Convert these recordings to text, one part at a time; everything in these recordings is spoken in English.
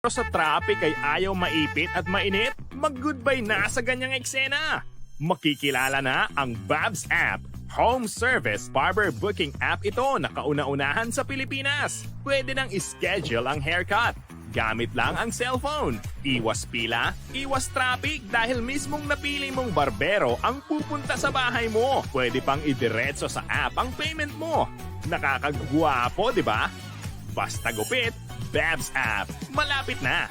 Pero sa traffic ay ayaw maipit at mainit, mag-goodbye na sa ganyang eksena. Makikilala na ang BABS app. Home service barber booking app ito na kauna-unahan sa Pilipinas. Pwede nang ischedule ang haircut. Gamit lang ang cellphone. Iwas pila, iwas traffic dahil mismong napili mong barbero ang pupunta sa bahay mo. Pwede pang idiretso sa app ang payment mo. Nakakagwapo, di ba? Basta gupit, BABS app. Malapit na.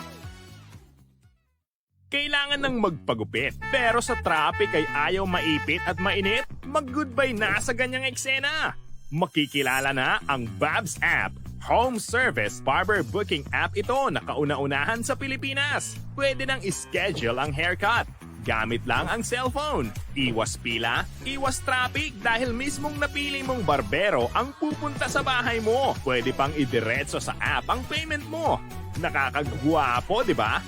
Kailangan ng magpagupit pero sa traffic ay ayaw maipit at mainit, mag-goodbye na sa ganyang eksena. Makikilala na ang BABS app. Home service barber booking app ito na kauna-unahan sa Pilipinas. Pwede nang ischedule ang haircut. Gamit lang ang cellphone. Iwas pila, iwas traffic dahil mismong napili mong barbero ang pupunta sa bahay mo. Pwede pang idiretso sa app ang payment mo. Nakakagwapo, di ba?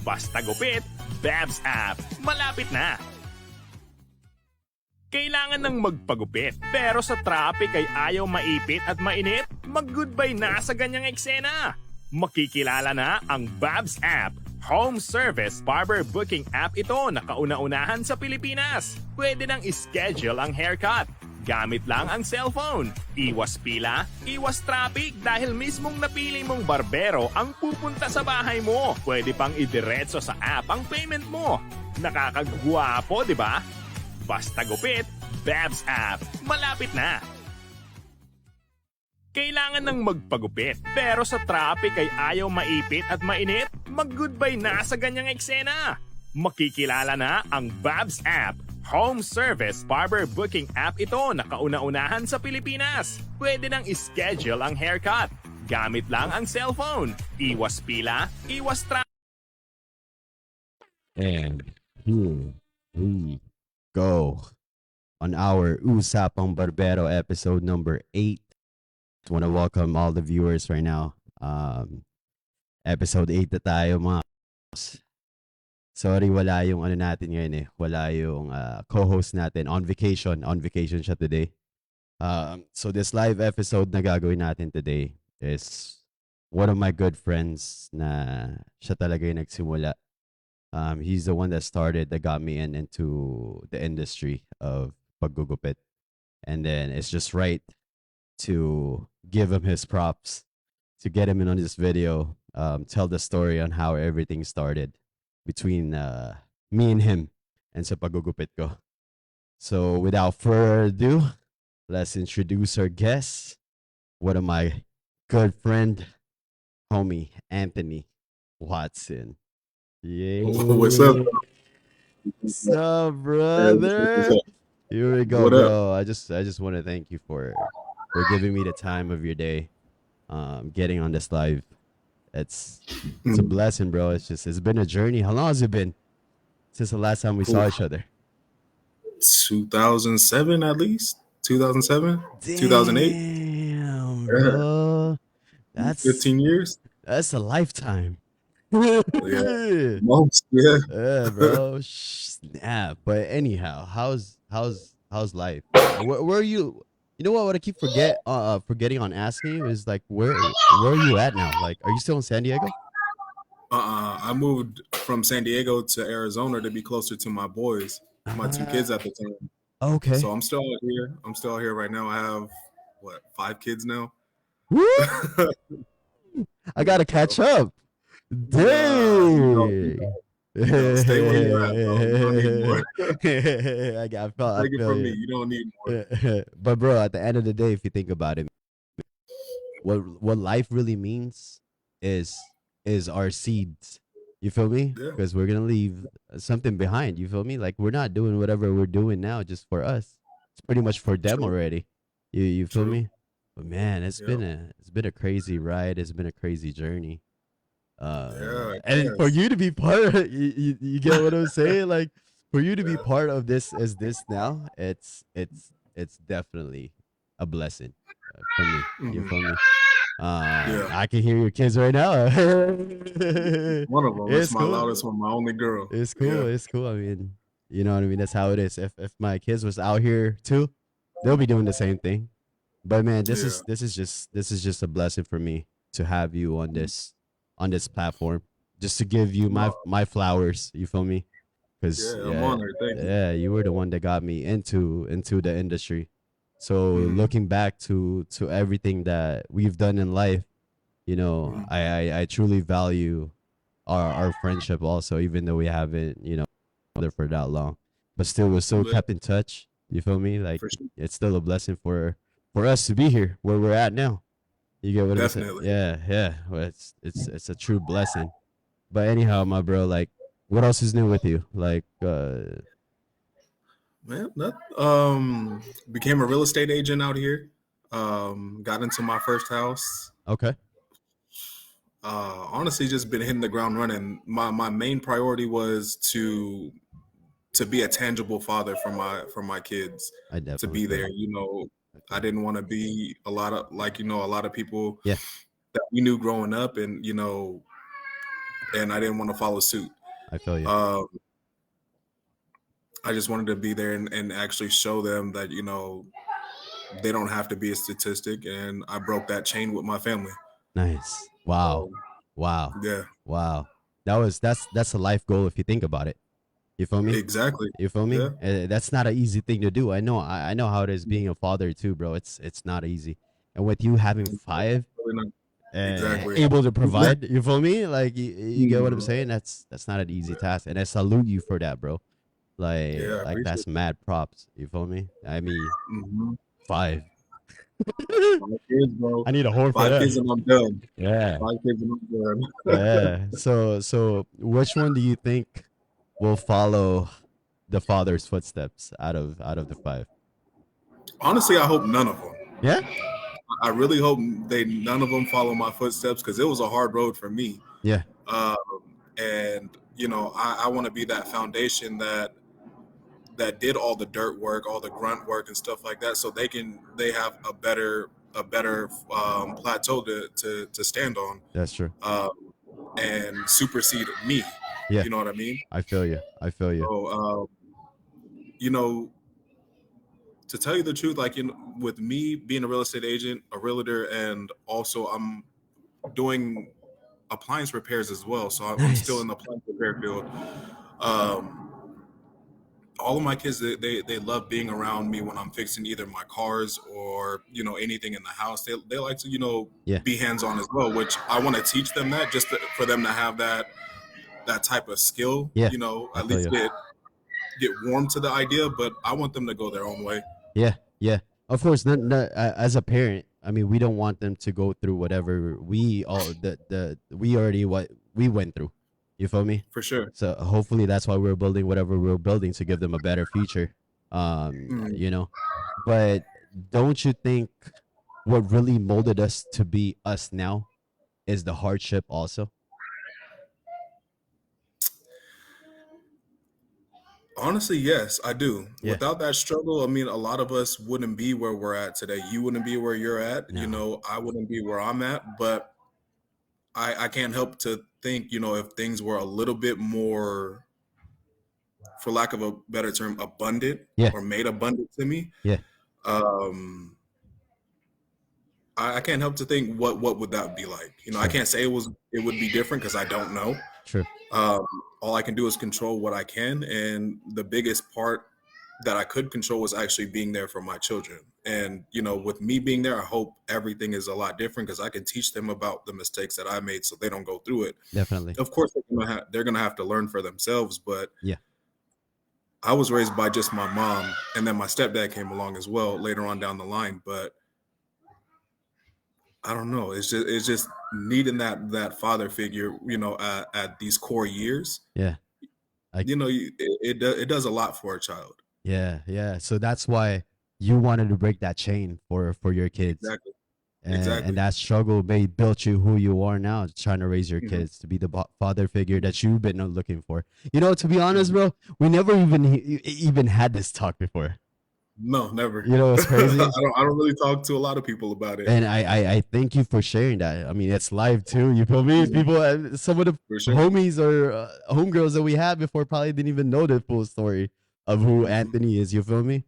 Basta gupit, BABS app. Malapit na. Kailangan ng magpagupit pero sa traffic ay ayaw maipit at mainit, mag-goodbye na sa ganyang eksena. Makikilala na ang BABS app. Home service barber booking app ito na kauna-unahan sa Pilipinas. Pwede nang ischedule ang haircut. Gamit lang ang cellphone. Iwas pila, iwas traffic dahil mismong napili mong barbero ang pupunta sa bahay mo. Pwede pang idiretso sa app ang payment mo. Nakakagwapo, di ba? Basta gupit, BABS app. Malapit na. Kailangan ng magpagupit pero sa traffic ay ayaw maipit at mainit, mag-goodbye na sa ganyang eksena. Makikilala na ang BABS app. Home service barber booking app ito na kauna-unahan sa Pilipinas. Pwede nang ischedule ang haircut. Gamit lang ang cellphone. Iwas pila, iwas traffic. And here we go on our Usapang Barbero episode number 8. I want to welcome all the viewers right now. Episode 8 na tayo mga k***s. Sorry, wala yung ano natin ngayon eh. Wala yung co-host natin on vacation. On vacation siya today. So this live episode na gagawin natin today is one of my good friends na siya talaga yung nagsimula. He's the one that started, that got me into the industry of paggugupit. And then it's just right to give him his props, to get him in on this video, tell the story on how everything started between me and him and sa paggugupit ko. So without further ado, let's introduce our guest. One of my good friend, homie, Anthony Watson. Yeah. What's up? What's up, brother? Here we go, What bro. I just want to thank you for giving me the time of your day, getting on this live. It's a blessing, bro. It's been a journey. How long has it been since the last time we saw each other? 2007 at least. 2007, 2008. Damn, bro. That's 15 years. That's a lifetime. Yeah. Most, yeah. Yeah, bro. Snap. But anyhow, how's life? Where are you? You know what I keep forgetting on asking you is like where are you at now? Like, are you still in San Diego? I moved from San Diego to Arizona to be closer to my boys, my two kids at the time. Okay. So I'm still out here. I'm still out here right now. I have 5 kids now. Woo! I gotta catch up. Dang. Stay where you're at, bro. You don't need more. Take it from me. You don't need more. But bro, at the end of the day, if you think about it, what life really means is our seeds. You feel me? Because we're gonna leave something behind. You feel me? Like we're not doing whatever we're doing now just for us. It's pretty much for them already. You feel me? But man, it's been a crazy ride. It's been a crazy journey. And for you to be part of you get what I'm saying? Like for you to be part of this as this now, it's definitely a blessing for me. You feel me? I can hear your kids right now. One of them. It's my loudest one, my only girl. It's cool. Yeah. It's cool. I mean, you know what I mean? That's how it is. If my kids was out here too, they'll be doing the same thing. But man, this is just a blessing for me to have you on this on this platform just to give you my flowers. You feel me? Because Yeah, I'm honored. Thank you. yeah, you were the one that got me into the industry. So looking back to everything that we've done in life, you know, I truly value our friendship also, even though we haven't, you know, together for that long, but still we're still But kept in touch. You feel me? Like for sure. it's still a blessing for us to be here where we're at now. You get what I'm saying? Definitely. Yeah, yeah. Well, it's a true blessing. But anyhow, my bro, like, what else is new with you? Like, Man, became a real estate agent out here. Got into my first house. okay, Honestly, just been hitting the ground running. My main priority was to be a tangible father for my kids, I to definitely be feel there. you. I I feel you. didn't want to be a lot of a lot of people Yeah, that we knew growing up, and and I didn't want to follow suit. I feel you. Um, I just wanted to be there and actually show them that they don't have to be a statistic, and I broke that chain with my family. Nice. Wow. So Wow. yeah, Wow. That's a life goal if you think about it. You feel me? exactly. You feel Yeah. me? That's not an easy thing to do. I know how it is being a father too, bro. It's not easy. And with you having five, Really not- Exactly. able to provide, you feel me? Like you get what I'm Mhm. saying? That's not an easy task, and I salute you for that, bro. Yeah, I Like appreciate that's mad props. You feel me? I mean, it. 5. 5 kids, bro. I need a horn for 5 kids that. and I'm done. Yeah. 5 kids and I'm done. Yeah. So which one do you think will follow the father's footsteps out of the 5? Honestly, I hope none of them. Yeah? I really hope none of them follow my footsteps, because it was a hard road for me. Yeah. Um, and I want to be that foundation that did all the dirt work, all the grunt work and stuff like that, so they have a better plateau to stand on, That's true. um, and supersede me. Yeah. You know what I mean? I feel you. I feel you. So you know, to tell you the truth, like with me being a real estate agent, a realtor, and also I'm doing appliance repairs as well. So I'm still Nice. in the appliance repair field. Um, all of my kids, they love being around me when I'm fixing either my cars or anything in the house. They like to Yeah. be hands on as well, which I want to teach them that, for them to have that type of skill. Yeah. I At feel least you. get warm to the idea. But I want them to go their own way. Yeah. Yeah. Of course, as a parent, I mean, we don't want them to go through whatever we already what we went through. You feel me? For sure. So hopefully that's why we're building whatever we're building to give them a better future. Mm. You know, but don't you think what really molded us to be us now is the hardship also? Honestly, yes, I do. Yeah. Without that struggle, I mean, a lot of us wouldn't be where we're at today. You wouldn't be where you're at. No. I wouldn't be where I'm at. But I can't help to think, if things were a little bit more, for lack of a better term, abundant, Yeah. or made abundant to me, Yeah. um, I can't help to think what would that be like. I True. can't say it would be different, because I don't know. True. Um, all I can do is control what I can, and the biggest part that I could control was actually being there for my children. And with me being there, I hope everything is a lot different, because I can teach them about the mistakes that I made, so they don't go through it. Definitely. Of course, they're gonna have to learn for themselves. But Yeah. I was raised by just my mom, and then my stepdad came along as well later on down the line. But I don't know. It's just needing that father figure, at these core years. Yeah. I It does a lot for a child. Yeah, yeah. So that's why you wanted to break that chain for your kids. Exactly. And Exactly. that struggle may built you who you are now, trying to raise your Mhm. kids to be the father figure that you've been looking for. You know, to be honest, bro, we never even had this talk before. No, never. You know, it's crazy. I don't really talk to a lot of people about it. And I thank you for sharing that. I mean, it's live too. You feel me? Mhm. People, some of the For sure. homies or homegirls that we had before probably didn't even know the full story of who Mhm. Anthony is. You feel me?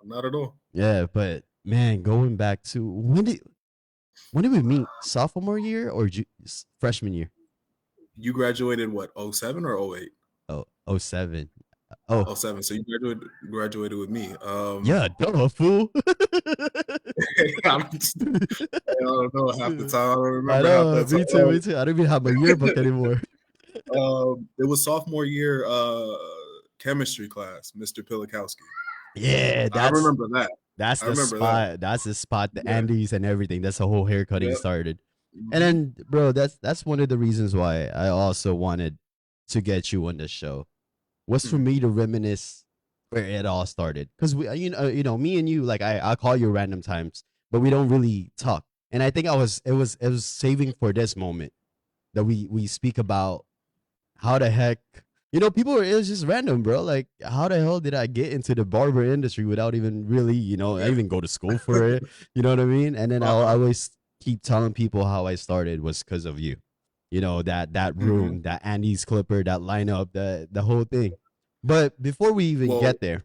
Not at all. Yeah, but man, going back to when did we meet? Sophomore year or freshman year? You graduated what, 07 or 08? Oh, 07. Oh, 07. So you graduated with me. yeah, duh, fool. I don't know half the time. I don't I remember half know, that time. me too. I don't even have my yearbook anymore. It was sophomore year chemistry class, Mr. Pilikowski. Yeah, I remember that. that's I the remember that. spot. That's the spot. The Yeah. Andes and everything. That's the whole haircutting Yep. started. And then, bro, that's one of the reasons why I also wanted to get you on the show. Was for me to reminisce where it all started. Because we, you know, me and you, like I call you random times, but we don't really talk. And I think it was saving for this moment that we speak about how the heck, you know, people were, it was just random, bro. Like, how the hell did I get into the barber industry without even really, you know, I even go to school for it. You know what I mean? And then I always keep telling people how I started was because of you. You know, that room, that Andy's clipper, that lineup, the whole thing. But before we even get there,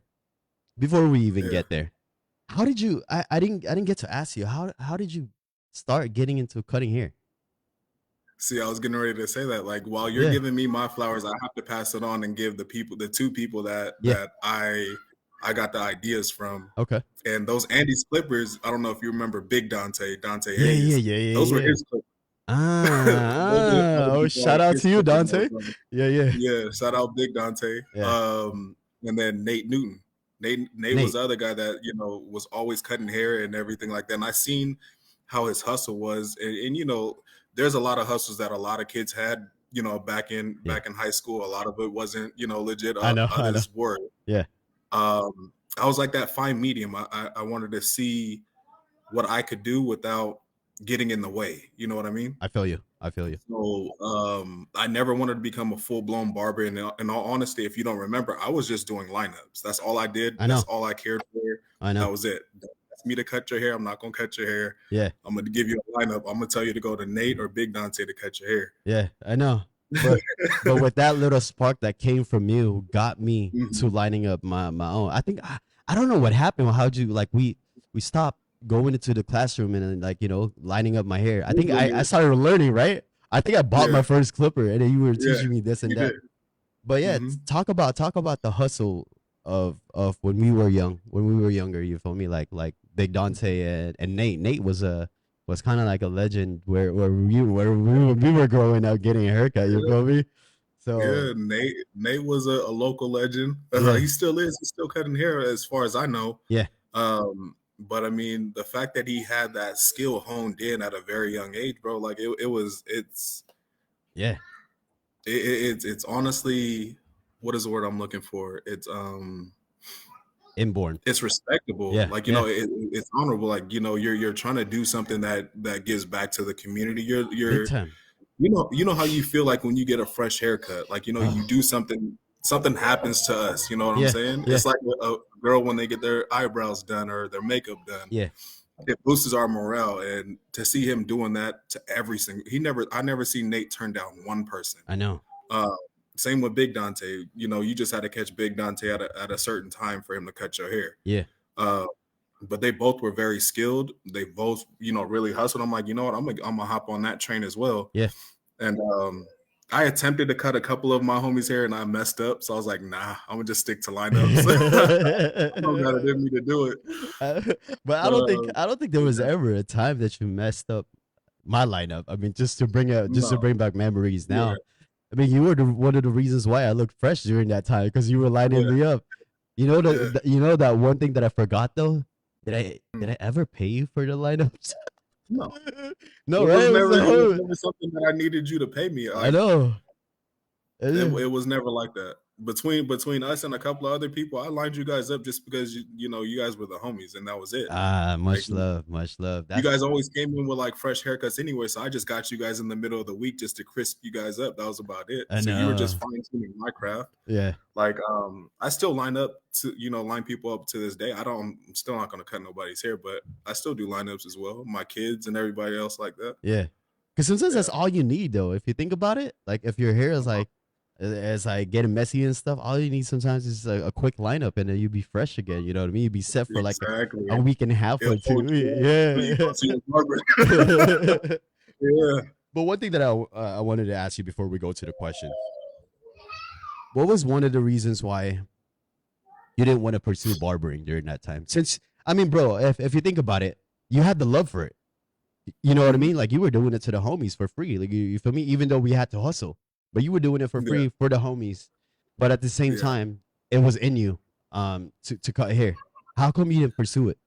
how did you? I didn't get to ask you how did you start getting into cutting hair? See, I was getting ready to say that. Like, while you're giving me my flowers, I have to pass it on and give the two people that I got the ideas from. Okay. And those Andy's clippers, I don't know if you remember Big Dante Yeah, Hayes. yeah. Those were his clippers. Oh, shout out to you, Dante. Yeah. Shout out Big Dante. Yeah. And then Nate Newton. Nate was the other guy that, you know, was always cutting hair and everything like that. And I seen how his hustle was. And you know, there's a lot of hustles that a lot of kids had, you know, back in high school. A lot of it wasn't, you know, legit. Others were. Yeah. I was like that fine medium. I wanted to see what I could do without getting in the way. You know what I mean? I feel you. So I never wanted to become a full-blown barber. And in all honesty, if you don't remember, I was just doing lineups. That's all I did. That's all I cared for. I know. That was it. Don't ask me to cut your hair. I'm not gonna cut your hair. Yeah. I'm gonna give you a lineup. I'm gonna tell you to go to Nate or Big Dante to cut your hair. Yeah, I know. But with that little spark that came from you got me to lining up my own. I think I don't know what happened. How'd you, like, we stopped going into the classroom and like, you know, lining up my hair. I think I started learning, right? I think I bought my first clipper and then you were teaching me this and that. But yeah, talk about the hustle of when we were younger. You feel me? Like Big Dante and Nate. Nate was kind of like a legend where we were growing up getting a haircut. You feel me? So yeah, Nate was a local legend. He still is. He's still cutting hair, as far as I know. Yeah. But I mean, the fact that he had that skill honed in at a very young age, bro, like it's honestly, what is the word I'm looking for? It's inborn. It's respectable. Yeah. Like, you know, it's honorable. Like, you know, you're trying to do something that gives back to the community. You're Big time. You know how you feel like when you get a fresh haircut, like, you know, you do something happens to us. You know what I'm saying? Yeah. It's like a girl when they get their eyebrows done or their makeup done. Yeah. It boosts our morale. And to see him doing that to every single, I never seen Nate turn down one person. I know. Same with Big Dante. You know, you just had to catch Big Dante at a certain time for him to cut your hair. Yeah. But they both were very skilled. They both, you know, really hustled. I'm like, you know what? I'm gonna hop on that train as well. Yeah. And I attempted to cut a couple of my homies' hair and I messed up. So I was like, nah, I'm gonna just stick to lineups. I don't gotta get me to do it. But I don't think there was ever a time that you messed up my lineup. I mean, just to bring back memories now. Yeah. I mean, you were one of the reasons why I looked fresh during that time, because you were lining me up. You know you know that one thing that I forgot though? Did I ever pay you for the lineups? No. No, it right? was never something that I needed you to pay me. I know. It was never like that. Between us and a couple of other people, I lined you guys up just because you know you guys were the homies and that was it. Much love. You guys always came in with like fresh haircuts anyway, so I just got you guys in the middle of the week just to crisp you guys up. That was about it. So you were just fine tuning my craft. Yeah. Like I still line people up to this day. I'm still not gonna cut nobody's hair, but I still do lineups as well. My kids and everybody else like that. Yeah. Because sometimes that's all you need though. If you think about it, like if your hair is like getting messy and stuff, all you need sometimes is a quick lineup and then you'll be fresh again. You know what I mean? You'll be set for like a week and a half or two. Yeah. Yeah. But one thing that I wanted to ask you before we go to the question, what was one of the reasons why you didn't want to pursue barbering during that time? Since I mean, bro, if you think about it, you had the love for it. You know what I Mhm. mean? Like you were doing it to the homies for free. Like you feel me? Even though we had to hustle, but you were doing it for Yeah, free for the homies. But at the same yeah. time, it was in you to cut hair. How come you didn't pursue it?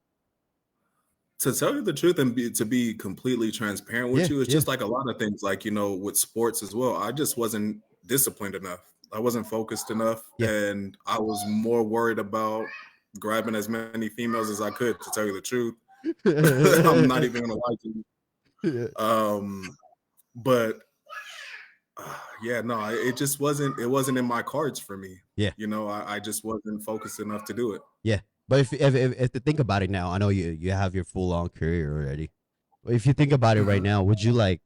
To tell you the truth and to be completely transparent with Yeah, you, it's yeah, just like a lot of things, like, with sports as well. I just wasn't disciplined enough. I wasn't focused enough, yeah. and I was more worried about grabbing as many females as I could, to tell you the truth. I'm not even gonna lie to you. Yeah, Um, but yeah, no, it just it wasn't in my cards for me. yeah, I just wasn't focused enough to do it. yeah. But if to think about it now, I know you have your full on career already. But if you think about it right Mhm. now, would you like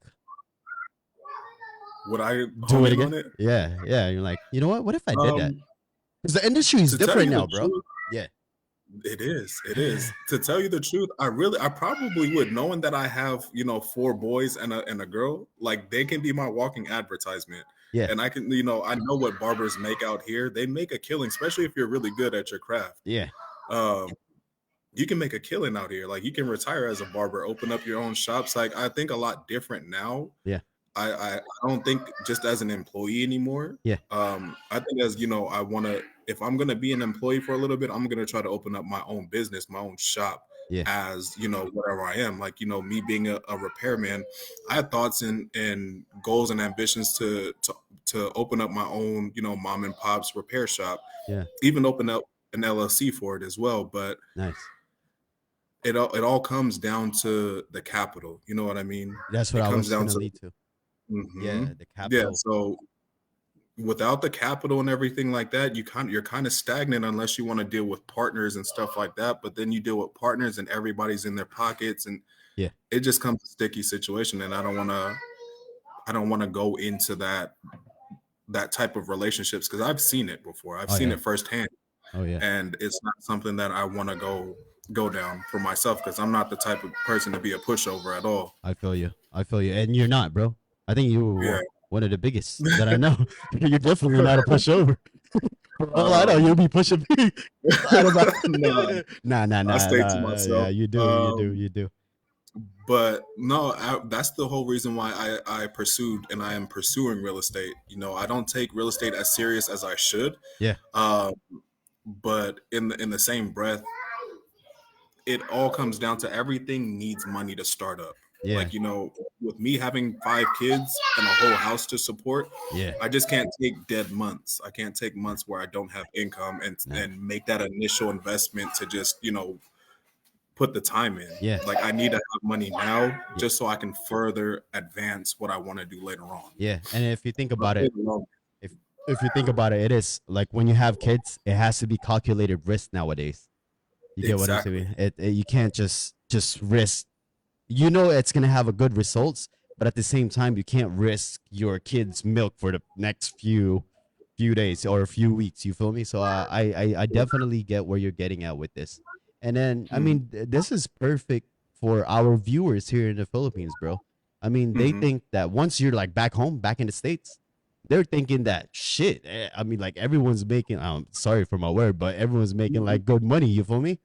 Would I do hone it in again? on it? Yeah, yeah. You're like, you know what? What if I did that? Um, Because the industry is to tell different you the now, bro. truth, Yeah. it is. It is. To tell you the truth, I probably would, knowing that I have, four boys and a girl, like they can be my walking advertisement. Yeah, And I know what barbers make out here. They make a killing, especially if you're really good at your craft. yeah, Um, you can make a killing out here. Like you can retire as a barber, open up your own shops. Like I think a lot different now. yeah, I don't think just as an employee anymore. yeah, I think as I want to. If I'm gonna be an employee for a little bit, I'm gonna try to open up my own business, my own shop. yeah, As whatever I am, like me being a repairman, I had thoughts and goals and ambitions to open up my own mom and pop's repair shop, yeah. even open up an LLC for it as well. But Nice. it all comes down to the capital. You know what I mean? That's what It I comes was down gonna to lead to. Yeah, mhm. the Yeah. capital. So without the capital and everything like that, you're kind of stagnant unless you want to deal with partners and stuff like that. But then you deal with partners and everybody's in their pockets, and Yeah, it just comes a sticky situation. And I don't want to go into that type of relationships because I've seen it before. I've oh seen yeah, it firsthand, oh yeah. and it's not something that I want to go down for myself because I'm not the type of person to be a pushover at all. I feel you. I feel you. And you're not, bro. I think you Yeah. were one of the biggest that I know. You're definitely not a pushover. For all I know, Um, you'll be pushing me. I don't nah, know. Nah, nah, I nah, stay to nah. Yeah, myself. you do, you do, you do. But no, that's the whole reason why I pursued and I am pursuing real estate. I don't take real estate as serious as I should. Yeah, Um, but in the same breath, it all comes down to everything needs money to start up. yeah, Like, with me having 5 kids and a whole house to support, yeah. I just can't take dead months. I can't take months where I don't have income and Nah, and make that initial investment to just, put the time in. yeah, Like I need to have money now yeah, just so I can further advance what I want to do later on. yeah. And if you think But about it, later on, if if you think about it, it is like when you have kids, it has to be calculated risk nowadays. You get what I'm exactly. saying? You can't just risk. You know it's gonna have a good results, but at the same time, you can't risk your kid's milk for the next few days or a few weeks. You feel me? So I definitely get where you're getting at with this. And then I Mhm, mean, this is perfect for our viewers here in the Philippines, bro. I mean, they mhm, think that once you're like back home, back in the states, they're thinking that shit. I mean, like everyone's making. Sorry for my word, but everyone's making mhm. like good money. You feel me?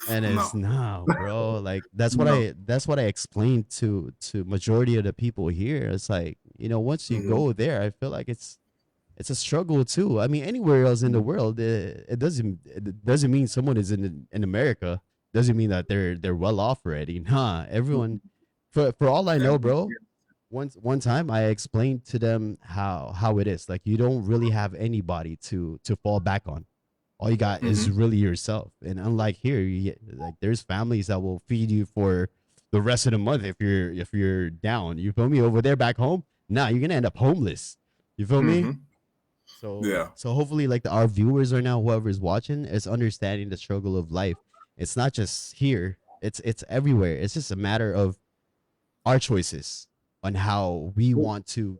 And it's No, no, bro. Like no. that's what I explained to majority of the people here. It's like, once you Mhm, go there, I feel like it's a struggle too. I mean, anywhere else in the mhm, world, it doesn't mean someone is in America. Doesn't mean that they're well off already. Nah, everyone. mhm. For all I know, Every bro. One time I explained to them how it is. Like you don't really have anybody to fall back on. All you got is Mhm, really yourself. And unlike here, like there's families that will feed you for the rest of the month if you're down. You feel me? Over there back home, nah, you're gonna end up homeless. You feel me? mhm. So Yeah. so hopefully like our viewers are now whoever's watching is understanding the struggle of life. It's not just here. It's everywhere. It's just a matter of our choices on how we want to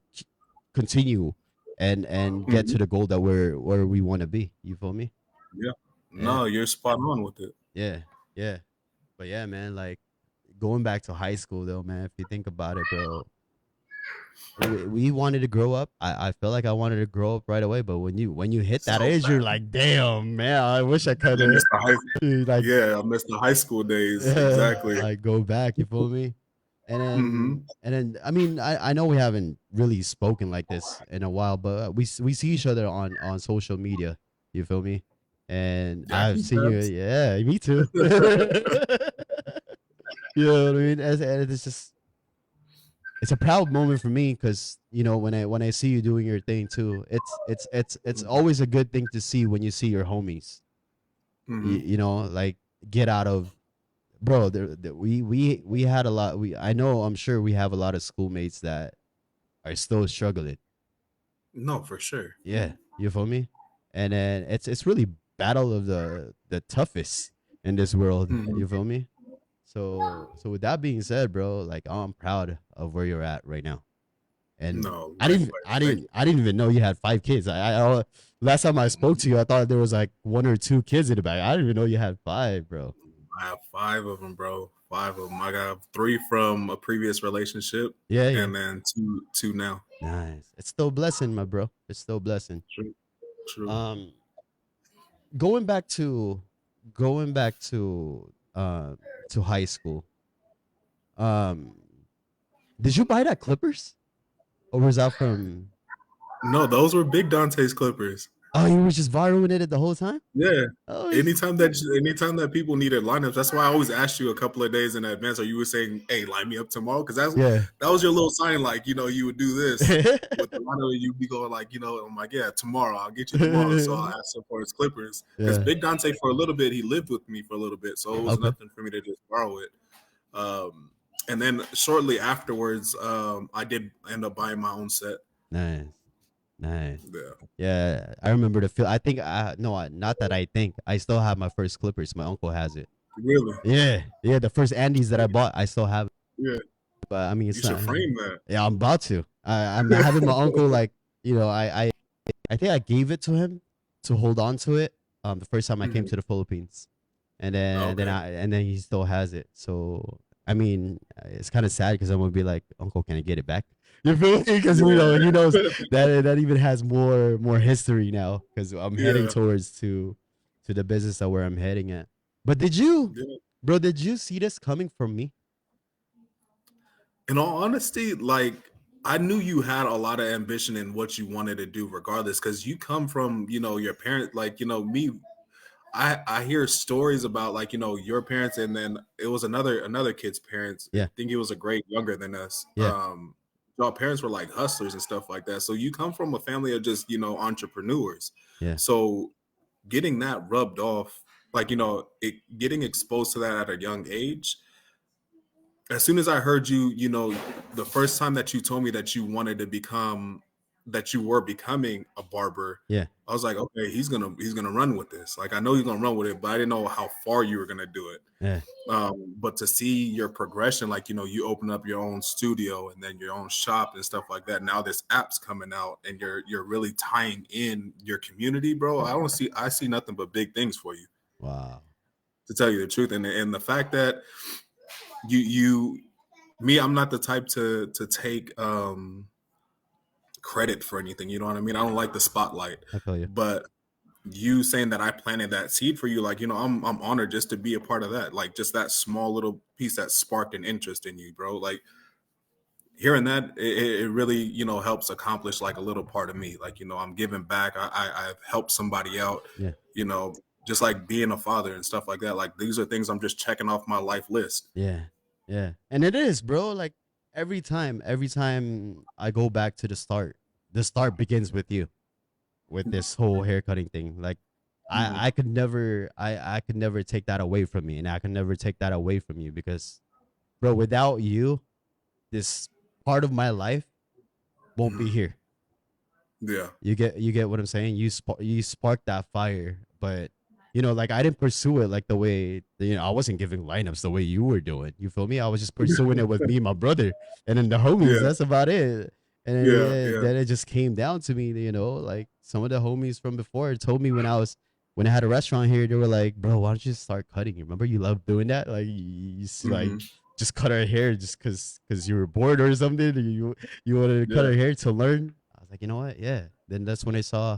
continue and get to Mhm. the goal that we're where we want to be. You feel me? Yeah. Yeah. No, you're spot on with it. Yeah, yeah. But yeah, man, like going back to high school though, man, if you think about it, bro, we wanted to grow up. I feel like I wanted to grow up right away, but when you hit that So age, you're bad. like, damn, man, I wish I could I have missed the high, like yeah, I missed the high school days. Exactly. like go back. You feel me? Hmm. And then I mean I know we haven't really spoken like this in a while, but we see each other on social media. You feel me? And Yeah, I've seen you. Yeah, me too. You know what I mean? And it's just it's a proud moment for me because you know when I see you doing your thing too, it's always a good thing to see when you see your homies. hmm. You know, like get out of bro. We had a lot. I know I'm sure we have a lot of schoolmates that are still struggling. No, for sure. Yeah, you feel me? And then it's really battle of the toughest in this world. Hmm. You feel me? So with that being said, bro, like I'm proud of where you're at right now. And No, likewise. Thank you. I didn't even know you had 5 kids. Last time I spoke to you, I thought there was like 1 or 2 kids in the back. I didn't even know you had 5, bro. I have 5 of them, bro. 5 of them. I got 3 from a previous relationship, Yeah, yeah. and then two now. Nice. It's still a blessing, my bro. It's still a blessing. True. True. Um, going back to going back to high school. Um, did you buy that Clippers, or was that from? No, those were Big Dante's Clippers. Oh, you were just borrowing it the whole time. Yeah. Oh, Anytime that people needed lineups, that's why I always asked you a couple of days in advance. Or you were saying, "Hey, line me up tomorrow," because yeah. that was your little sign, like you would do this with the lineup. You'd be going like, I'm like, yeah, tomorrow I'll get you tomorrow. So I asked him for his Clippers because Yeah. Big Dante for a little bit he lived with me for a little bit, so it was Okay. nothing for me to just borrow it. And then shortly afterwards, I did end up buying my own set. Nice. Nice. Yeah, Yeah, I remember the feel. I think no, not that I think. I still have my first Clippers. My uncle has it. really. Yeah, yeah. The first Andes that I bought, I still have it. Yeah, But I mean, you it's should not. frame that. Yeah, I'm about to. I'm having my uncle like I think I gave it to him to hold on to it. The first time I came Mhm. to the Philippines, and Okay. then he still has it. So I mean, it's kind of sad because I'm gonna be like, Uncle, can I get it back? You feel me? Because he knows Yeah. that even has more history now. Because I'm heading Yeah. towards to the business of where I'm heading at. But did you, Yeah. bro? Did you see this coming from me? In all honesty, like I knew you had a lot of ambition in what you wanted to do, regardless, because you come from, your parents, like, me. I hear stories about like, your parents, and then it was another kid's parents. I Yeah, think he was a grade younger than us. yeah, Our parents were like hustlers and stuff like that. So you come from a family of just, entrepreneurs. yeah, So getting that rubbed off, like, getting exposed to that at a young age, as soon as I heard you, the first time that you told me that that you were becoming a barber, yeah, I was like, okay, he's gonna run with this. Like I know he's gonna run with it, but I didn't know how far you were gonna do it. yeah, But to see your progression, like you open up your own studio and then your own shop and stuff like that. Now this app's coming out, and you're really tying in your community, bro. I see nothing but big things for you, wow, to tell you the truth. And the fact that you me, I'm not the type to take credit for anything. You know what I mean? I don't like the spotlight. I feel you. But you saying that I planted that seed for you, like, I'm honored just to be a part of that. Like just that small little piece that sparked an interest in you, bro. Like hearing that, it really, helps accomplish like a little part of me. Like, I'm giving back. I've helped somebody out, Yeah, you know, just like being a father and stuff like that. Like these are things I'm just checking off my life list. yeah, yeah. And it is, bro. Like every time I go back to the start begins with you, with this whole haircutting thing. Like Mhm. I could never take that away from me, and I can never take that away from you because, bro, without you, this part of my life won't be here. Yeah. You get what I'm saying? You sparked that fire, but like I didn't pursue it like the way I wasn't giving lineups the way you were doing. You feel me? I was just pursuing it with me and my brother, and then the homies. Yeah. That's about it. And Yeah. Yeah. then it just came down to me. Like some of the homies from before told me when I had a restaurant here, they were like, "Bro, why don't you just start cutting? Remember you loved doing that? Like you see, like Mhm. just cut our hair just because you were bored or something. You wanted to cut Yeah. our hair to learn. I was like, you know what? Yeah. Then that's when I saw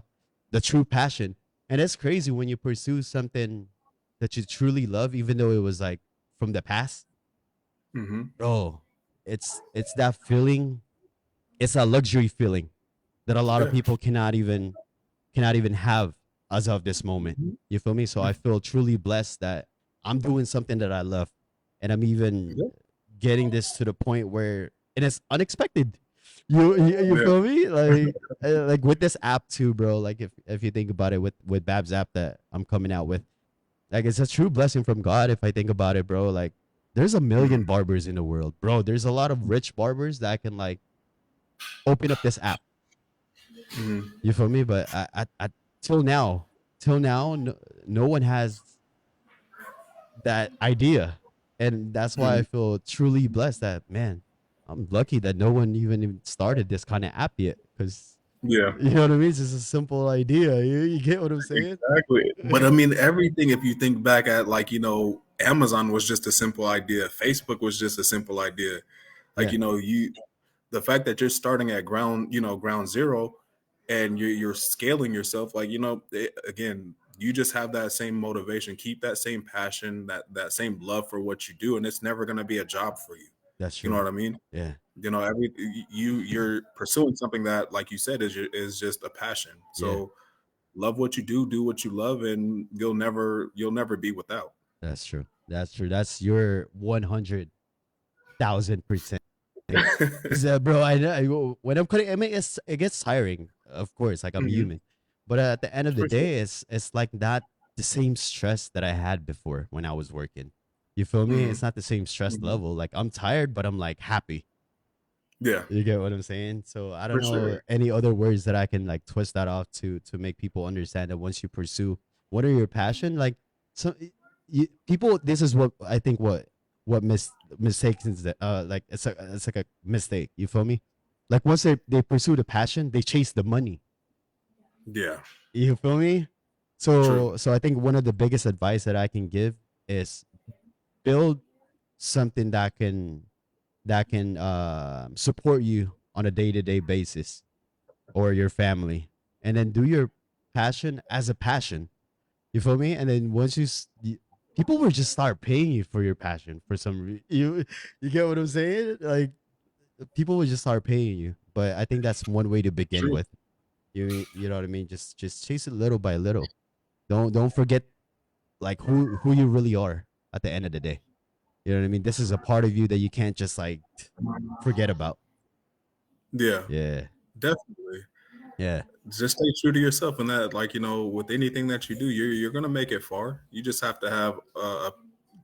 the true passion. And it's crazy when you pursue something that you truly love, even though it was like from the past. Mm-hmm. Bro, it's that feeling. It's a luxury feeling that a lot of Yeah. people cannot even have as of this moment. Mhm. You feel me? So I feel truly blessed that I'm doing something that I love, and I'm even Yeah. getting this to the point where, and it's unexpected. You Yeah. feel me? Like with this app too, bro. Like if you think about it, with Bab's app that I'm coming out with, like it's a true blessing from God. If I think about it, bro, like there's a million Mhm. barbers in the world, bro. There's a lot of rich barbers that can like open up this app. Mhm. You feel me? But till now, no one has that idea, and that's why I Mhm. feel truly blessed that, man, I'm lucky that no one even started this kind of app yet. Because Yeah. you know what I mean? It's just a simple idea. You get what I'm saying? Exactly. But I mean, everything, if you think back at, like, Amazon was just a simple idea. Facebook was just a simple idea. Like, Yeah, the fact that you're starting at ground zero, and you're scaling yourself, like, again, you just have that same motivation, keep that same passion, that same love for what you do, and it's never going to be a job for you. that's You know true. what I mean? Yeah, Every you're pursuing something that, like you said, is just a passion. yeah, So love what you do what you love, and you'll never be without. that's true. That's true. That's your 100,000%. Because, bro, when I'm cutting, I mean, it gets tiring, of course. Like I'm Mhm. human, but at the end of the For sure. day, it's like not the same stress that I had before when I was working. You feel me? It's Mhm. not the same stress Mhm. level. Like I'm tired, but I'm like happy. Yeah, You get what I'm saying? So I don't for know sure. any other words that I can like twist that off to make people understand that once you pursue what are your passion, like so people. This is what I think. What mistakes is that like it's like a mistake. You feel me? Like once they pursue the passion, they chase the money. Yeah, You feel me? true. So I think one of the biggest advice that I can give is build something that can support you on a day-to-day basis, or your family, and then do your passion as a passion. You feel me? And then people will just start paying you for your passion for some you get what I'm saying? Like people will just start paying you. But I think that's one way to begin True. with. You know what I mean? Just chase it little by little. Don't forget like who you really are at the end of the day. You know what I mean? This is a part of you that you can't just like forget about. Yeah, Yeah. definitely. Yeah. Just stay true to yourself, and that, like, with anything that you do, you're gonna make it far. You just have to have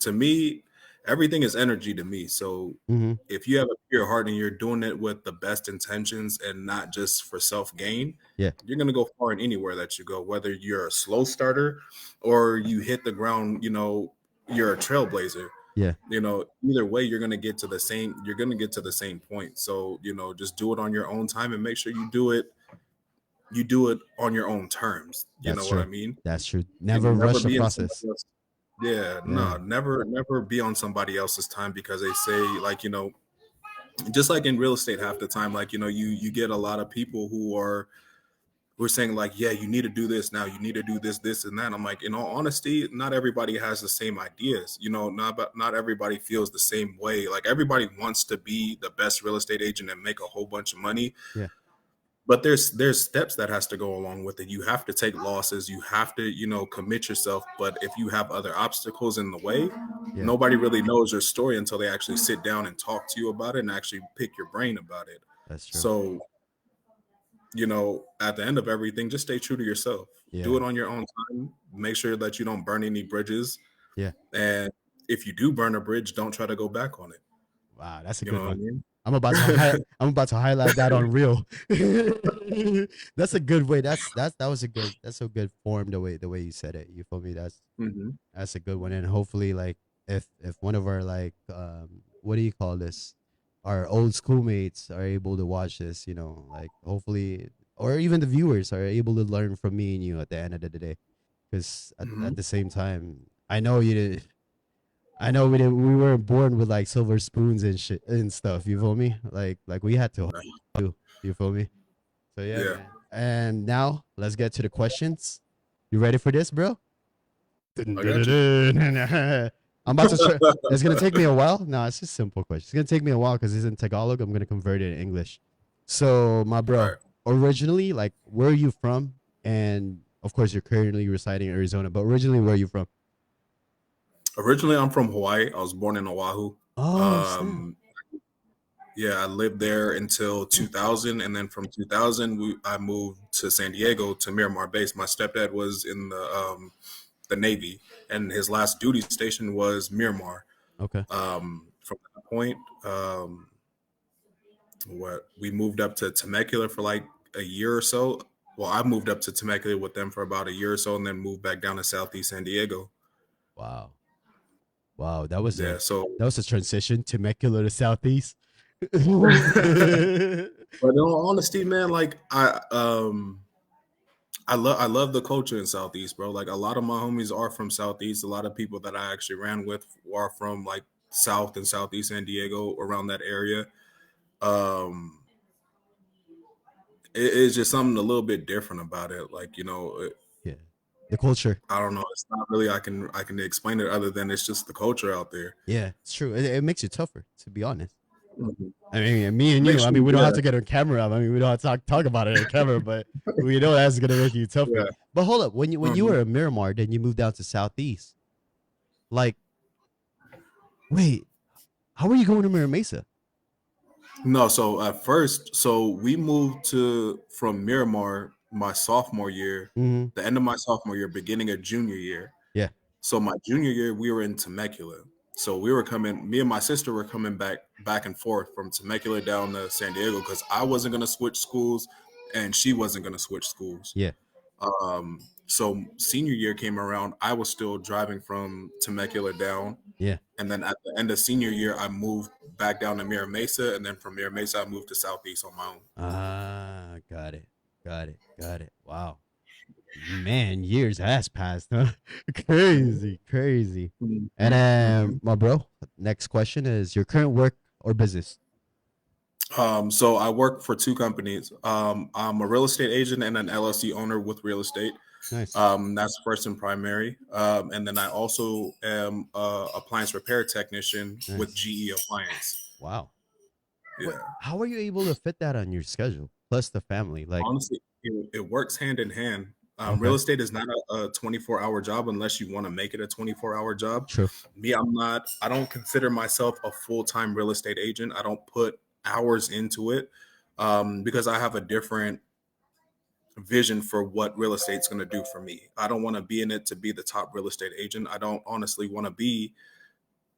to me, everything is energy to me. So Mhm. if you have a pure heart and you're doing it with the best intentions and not just for self gain, Yeah. you're gonna go far in anywhere that you go. Whether you're a slow starter or you hit the ground, you're a trailblazer. Yeah. Either way, you're gonna get to the same point. So just do it on your own time, and make sure you do it on your own terms. You That's know what I true. mean? That's true. Never Never rush the be in somebody process. else. Yeah, Yeah. no, never be on somebody else's time, because they say, like, just like in real estate, half the time, like, you get a lot of people who are saying, like, yeah, you need to do this now, you need to do this and that. I'm like, in all honesty, not everybody has the same ideas. Not everybody feels the same way. Like, everybody wants to be the best real estate agent and make a whole bunch of money, Yeah. but there's steps that has to go along with it. You have to take losses, you have to commit yourself. But if you have other obstacles in the way, Yeah. nobody really knows your story until they actually sit down and talk to you about it and actually pick your brain about it. That's true. So at the end of everything, just stay true to yourself. Do Yeah. it on your own time. Make sure that you don't burn any bridges, Yeah. and if you do burn a bridge, don't try to go back on it. Wow, that's a You know good what I one. mean? I'm about to highlight that on real. That's a good way. That was a good. That's a good form the way you said it. You feel me? Hmm. That's a good one. And hopefully, like if one of our like what do you call this? Our old schoolmates are able to watch this, like hopefully, or even the viewers are able to learn from me and you at the end of the day. Because at Hmm. the same time, I know you. I know we weren't born with like silver spoons and shit and stuff. You feel me? Like we had to do. You feel me? So yeah, Yeah, man. And now let's get to the questions. You ready for this, bro? I got you. I'm about to try. It's gonna take me a while. No, it's just a simple question. It's gonna take me a while because it's in Tagalog. I'm gonna convert it in English. So, my All bro, right. originally, like, where are you from? And of course, you're currently residing in Arizona, but originally, where are you from? Originally, I'm from Hawaii. I was born in Oahu. Oh, snap. Um, yeah, I lived there until 2000, and then from 2000, I moved to San Diego to Miramar Base. My stepdad was in the Navy, and his last duty station was Miramar. Okay. From that point, what we moved up to Temecula for like a year or so. Well, I moved up to Temecula with them for about a year or so, and then moved back down to Southeast San Diego. Wow. Wow. That was Yeah, a so transition. Temecula to Southeast. but in all honesty, man, like I love the culture in Southeast, bro. Like a lot of my homies are from Southeast. A lot of people that I actually ran with are from like South and Southeast San Diego, around that area. Um, it's just something a little bit different about it. Like, Yeah. The culture. I don't know. It's not really I can explain it other than it's just the culture out there. Yeah, it's true. It makes you tougher, to be honest. Mhm. I mean, me and you. Makes I mean, you, we don't have yeah, to get on camera. I mean, we don't have to talk about it on camera, but we know that's gonna make you tougher. yeah. But hold up, when you Mhm. were in Miramar, then you moved down to Southeast. Like, wait, how were you going to Mira Mesa? No, so at first, so we moved to from Miramar my sophomore year, Mm-hmm. the end of my sophomore year, beginning of junior year. Yeah, So my junior year, we were in Temecula. So we were coming, me and my sister were coming back and forth from Temecula down to San Diego because I wasn't gonna switch schools and she wasn't gonna switch schools. yeah, So senior year came around, I was still driving from Temecula down. yeah. And then at the end of senior year, I moved back down to Mira Mesa. And then from Mira Mesa, I moved to Southeast on my own. Ah, got it, got it. Wow, man, years has passed, huh? Crazy, crazy. And Mhm, then, mhm. my bro, next question is your current work or business? So I work for two companies. I'm a real estate agent and an LLC owner with real estate. Nice, That's first and primary. And then I also am a appliance repair technician with nice. GE Appliance. Wow. What? Yeah, How are you able to fit that on your schedule plus the family? Like, honestly, it works hand in hand. Real okay, estate is not a 24-hour job unless you want to make it a 24-hour job. true. Me, I don't consider myself a full-time real estate agent. I don't put hours into it because I have a different vision for what real estate's going to do for me. I don't want to be in it to be the top real estate agent. I don't honestly want to be,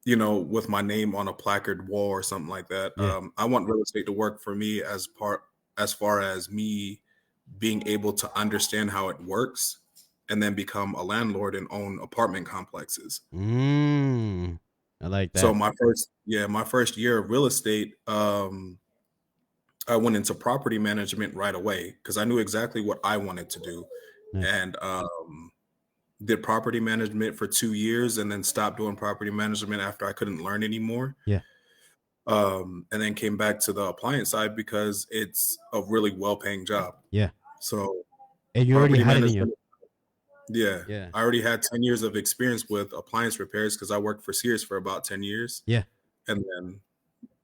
with my name on a placard wall or something like that. Yeah, I want real estate to work for me as far as me being able to understand how it works and then become a landlord and own apartment complexes. mm, I like So that. my first year of real estate, I went into property management right away because I knew exactly what I wanted to do, Nice. and did property management for 2 years, and then stopped doing property management after I couldn't learn anymore. Yeah, And then came back to the appliance side because it's a really well-paying job. yeah. So And you already property had it in you. management, yeah, Yeah, I already had 10 years of experience with appliance repairs because I worked for Sears for about 10 years, yeah. and then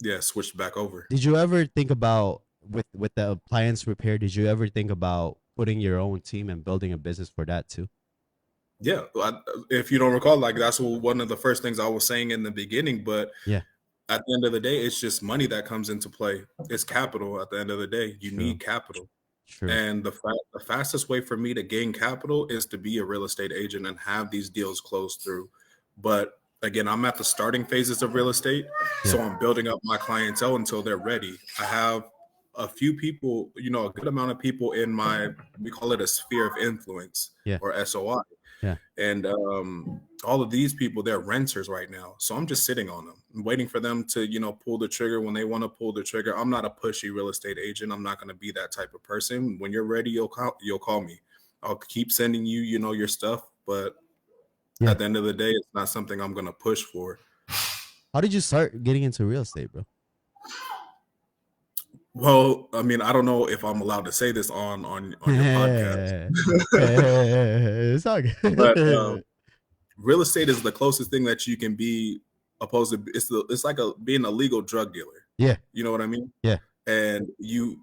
yeah, switched back over. Did you ever think about with the appliance repair? Did you ever think about putting your own team and building a business for that too? Yeah, if you don't recall, like that's one of the first things I was saying in the beginning. But Yeah, at the end of the day, it's just money that comes into play. It's capital. At the end of the day, you true, need capital, true. and the fastest way for me to gain capital is to be a real estate agent and have these deals closed through. But again, I'm at the starting phases of real estate, Yeah, so I'm building up my clientele until they're ready. I have a few people, a good amount of people in my, we call it a sphere of influence, yeah, or SOI. yeah, And all of these people, they're renters right now. So I'm just sitting on them, waiting for them to, pull the trigger when they want to pull the trigger. I'm not a pushy real estate agent. I'm not going to be that type of person. When you're ready, you'll call me. I'll keep sending you, your stuff, but Yeah. At the end of the day, it's not something I'm gonna push for. How did you start getting into real estate, bro? Well, I mean, I don't know if I'm allowed to say this on your podcast, It's all but good. real estate is the closest thing that you can be opposed to. It's like being a legal drug dealer. Yeah. You know what I mean? Yeah. And you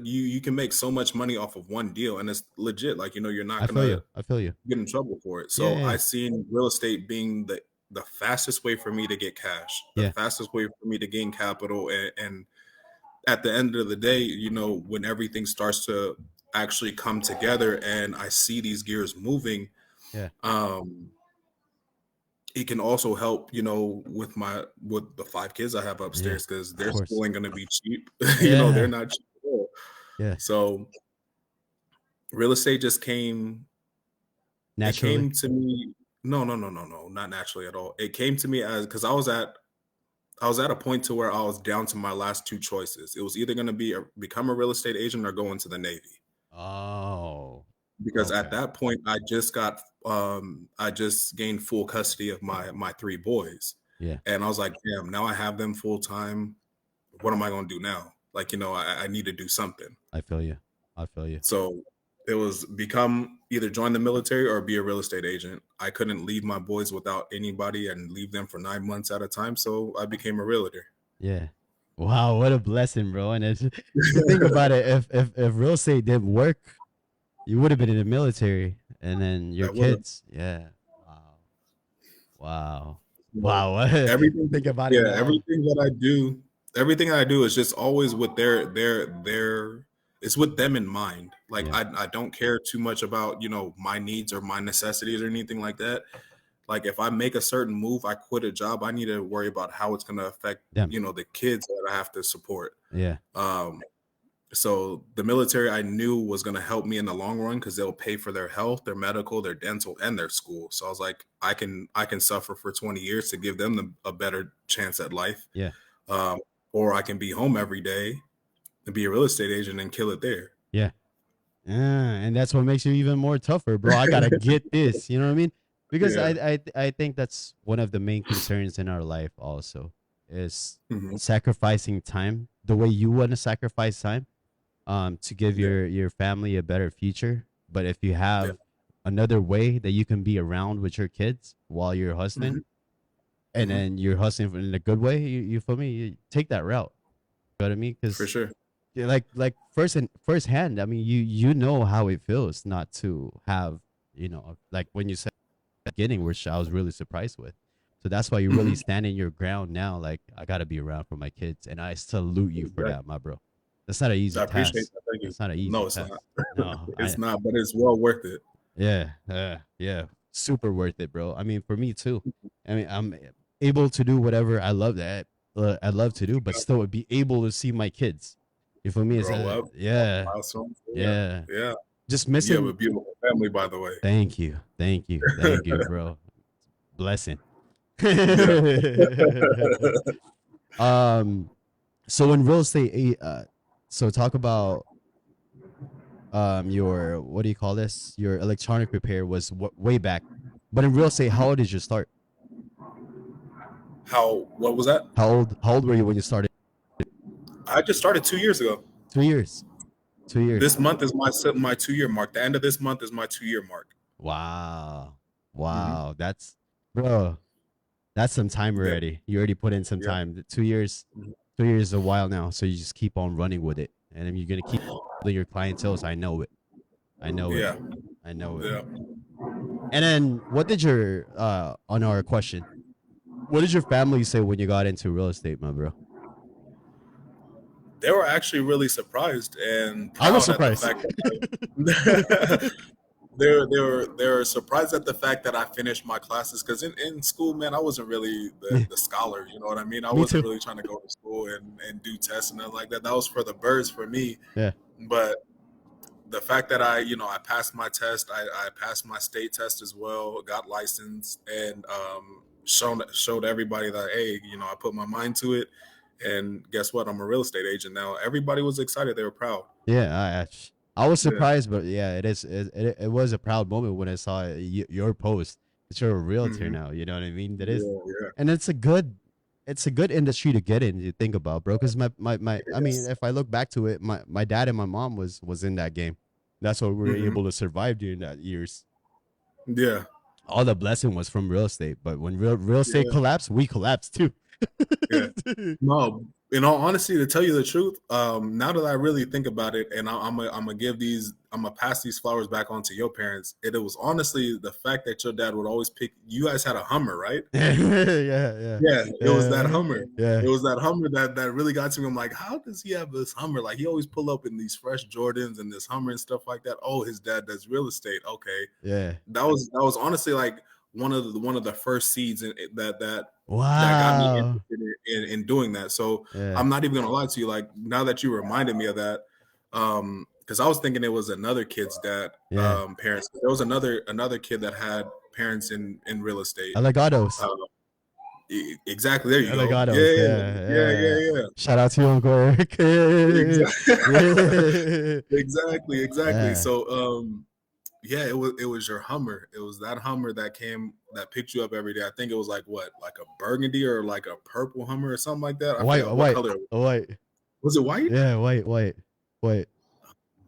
you can make so much money off of one deal, and it's legit. Like, you know, you're not I feel gonna you. I feel you. get in trouble for it. Yeah. So Yeah. I seen real estate being the fastest way for me to get cash, the Yeah. fastest way for me to gain capital, and at the end of the day, you know, when everything starts to actually come together and I see these gears moving, Yeah. It can also help, you know, with the 5 kids I have Yeah. upstairs, because their Of course. school ain't gonna be cheap. You know, they're Yeah. not cheap at all. Yeah. So real estate just came. It Naturally. came to me. No, not naturally at all. It came to me as because I was at a point to where I was down to my last 2 choices. It was either gonna be become a real estate agent or go into the Navy. Oh. Because Okay. at that point, I just gained full custody of my 3 boys, Yeah. and I was like, "Damn, now I have them full time. What am I gonna do now?" Like, you know, I need to do something. I feel you. I feel you. So it was either join the military or be a real estate agent. I couldn't leave my boys without anybody and leave them for 9 months at a time, so I became a realtor. Yeah. Wow, what a blessing, bro. And it's, you think about it, if real estate didn't work, you would have been in the military, and then your That would've kids. Yeah. Wow. Wow. You know, Wow. everything Think about it yeah, now. everything that I do is just always with their it's with them in mind. Like, Yeah. I don't care too much about, you know, my needs or my necessities or anything like that. Like, if I make a certain move, I quit a job, I need to worry about how it's gonna affect, Them. you know, the kids that I have to support. Yeah. So the military I knew was going to help me in the long run because they'll pay for their health, their medical, their dental, and their school. So I was like, I can suffer for 20 years to give them a better chance at life. Yeah. Or I can be home every day and be a real estate agent and kill it there. Yeah. And that's what makes you even more tougher, bro. I gotta get this. You know what I mean? Because Yeah. I think that's one of the main concerns in our life also is Mhm. sacrificing time the way you want to sacrifice time to give Yeah. your family a better future. But if you Yeah. have another way that you can be around with your kids while you're hustling, Mhm. and Mhm. then you're hustling in a good way, you feel me? You take that route. You know what I mean? For Because sure. like first hand, I mean, you know how it feels not to have, like when you said at the beginning, which I was really surprised with. So that's why you're really Mhm. standing your ground now. Like, I gotta be around for my kids, and I salute you for Exactly. that, my bro. That's not an easy I appreciate task. that. Thank you. That's not an easy No, it's task. not. No, It's not, but it's well worth it. yeah, super worth it, bro. I mean, for me too. I mean, I'm able to do whatever I love to do, but still be able to see my kids. You feel me? It's Grow up. yeah, Milestones. yeah. Yeah. Just You have a missing. beautiful family, by the way. Thank you, bro. Blessing. Yeah. So in real estate, so talk about your, what do you call this? Your electronic repair was way back, but in real estate, how old did you start? What was that? How old were you when you started? I just started 2 years ago. 2 years. 2 years. This month is my 2-year mark. The end of this month is my 2-year mark. Wow. That's, bro, that's some time Yeah. already. You already put in some Yeah. time. 2 years. Mhm. 2 years is a while now, so you just keep on running with it, and then you're gonna keep building your clientele. So I know it. I know it. Yeah. I know it. Yeah. And then, what did your on our question, what did your family say when you got into real estate, my bro? They were actually really surprised and I was proud at the surprised. fact that they were surprised at the fact that I finished my classes, because in school, man, I wasn't really the scholar. You know what I mean? I Me wasn't too. really trying to go to school and do tests and nothing like that. That was for the birds for me. Yeah. But the fact that I passed my test, I passed my state test as well, got licensed, and showed everybody that, hey, I put my mind to it, and guess what? I'm a real estate agent now. Everybody was excited. They were proud. Yeah, I was Yeah. surprised, but yeah, it was a proud moment when I saw your post. that you're a realtor Mhm. now. You know what I mean? That Yeah, is, yeah. and it's a good industry to get in. You think about, bro, because I mean, Yes. if I look back to it, my dad and my mom was in that game. That's why we were Mhm. able to survive during that years. Yeah. All the blessing was from real estate, but when real estate Yeah. collapsed, we collapsed too. Yeah. No, in all honesty, to tell you the truth, now that I really think about it, and I'm gonna I'm gonna pass these flowers back on to your parents. It was honestly the fact that your dad would always pick. You guys had a Hummer, right? Yeah, Yeah, it was that yeah, Hummer. yeah. It was that Hummer that really got to me. I'm like, how does he have this Hummer? Like he always pull up in these fresh Jordans and this Hummer and stuff like that. Oh, his dad does real estate. Okay, Yeah. that was honestly like one of the first seeds that got me Wow. interested in doing that. So Yeah. I'm not even gonna lie to you. Like now that you reminded me of that, because I was thinking it was another kid's dad, Yeah. parents. There was another kid that had parents in real estate. Allegados. Um, exactly. There you go. Allegados. Yeah, Yeah. yeah, Yeah. yeah, yeah. Shout out to you, Uncle Eric. Exactly. Yeah. Exactly. Yeah. So yeah, it was your Hummer. It was that Hummer that picked you up every day. I think it was like what, like a burgundy or like a purple Hummer or something like that. I White, forgot what white, color. white. Was it white? Yeah, white.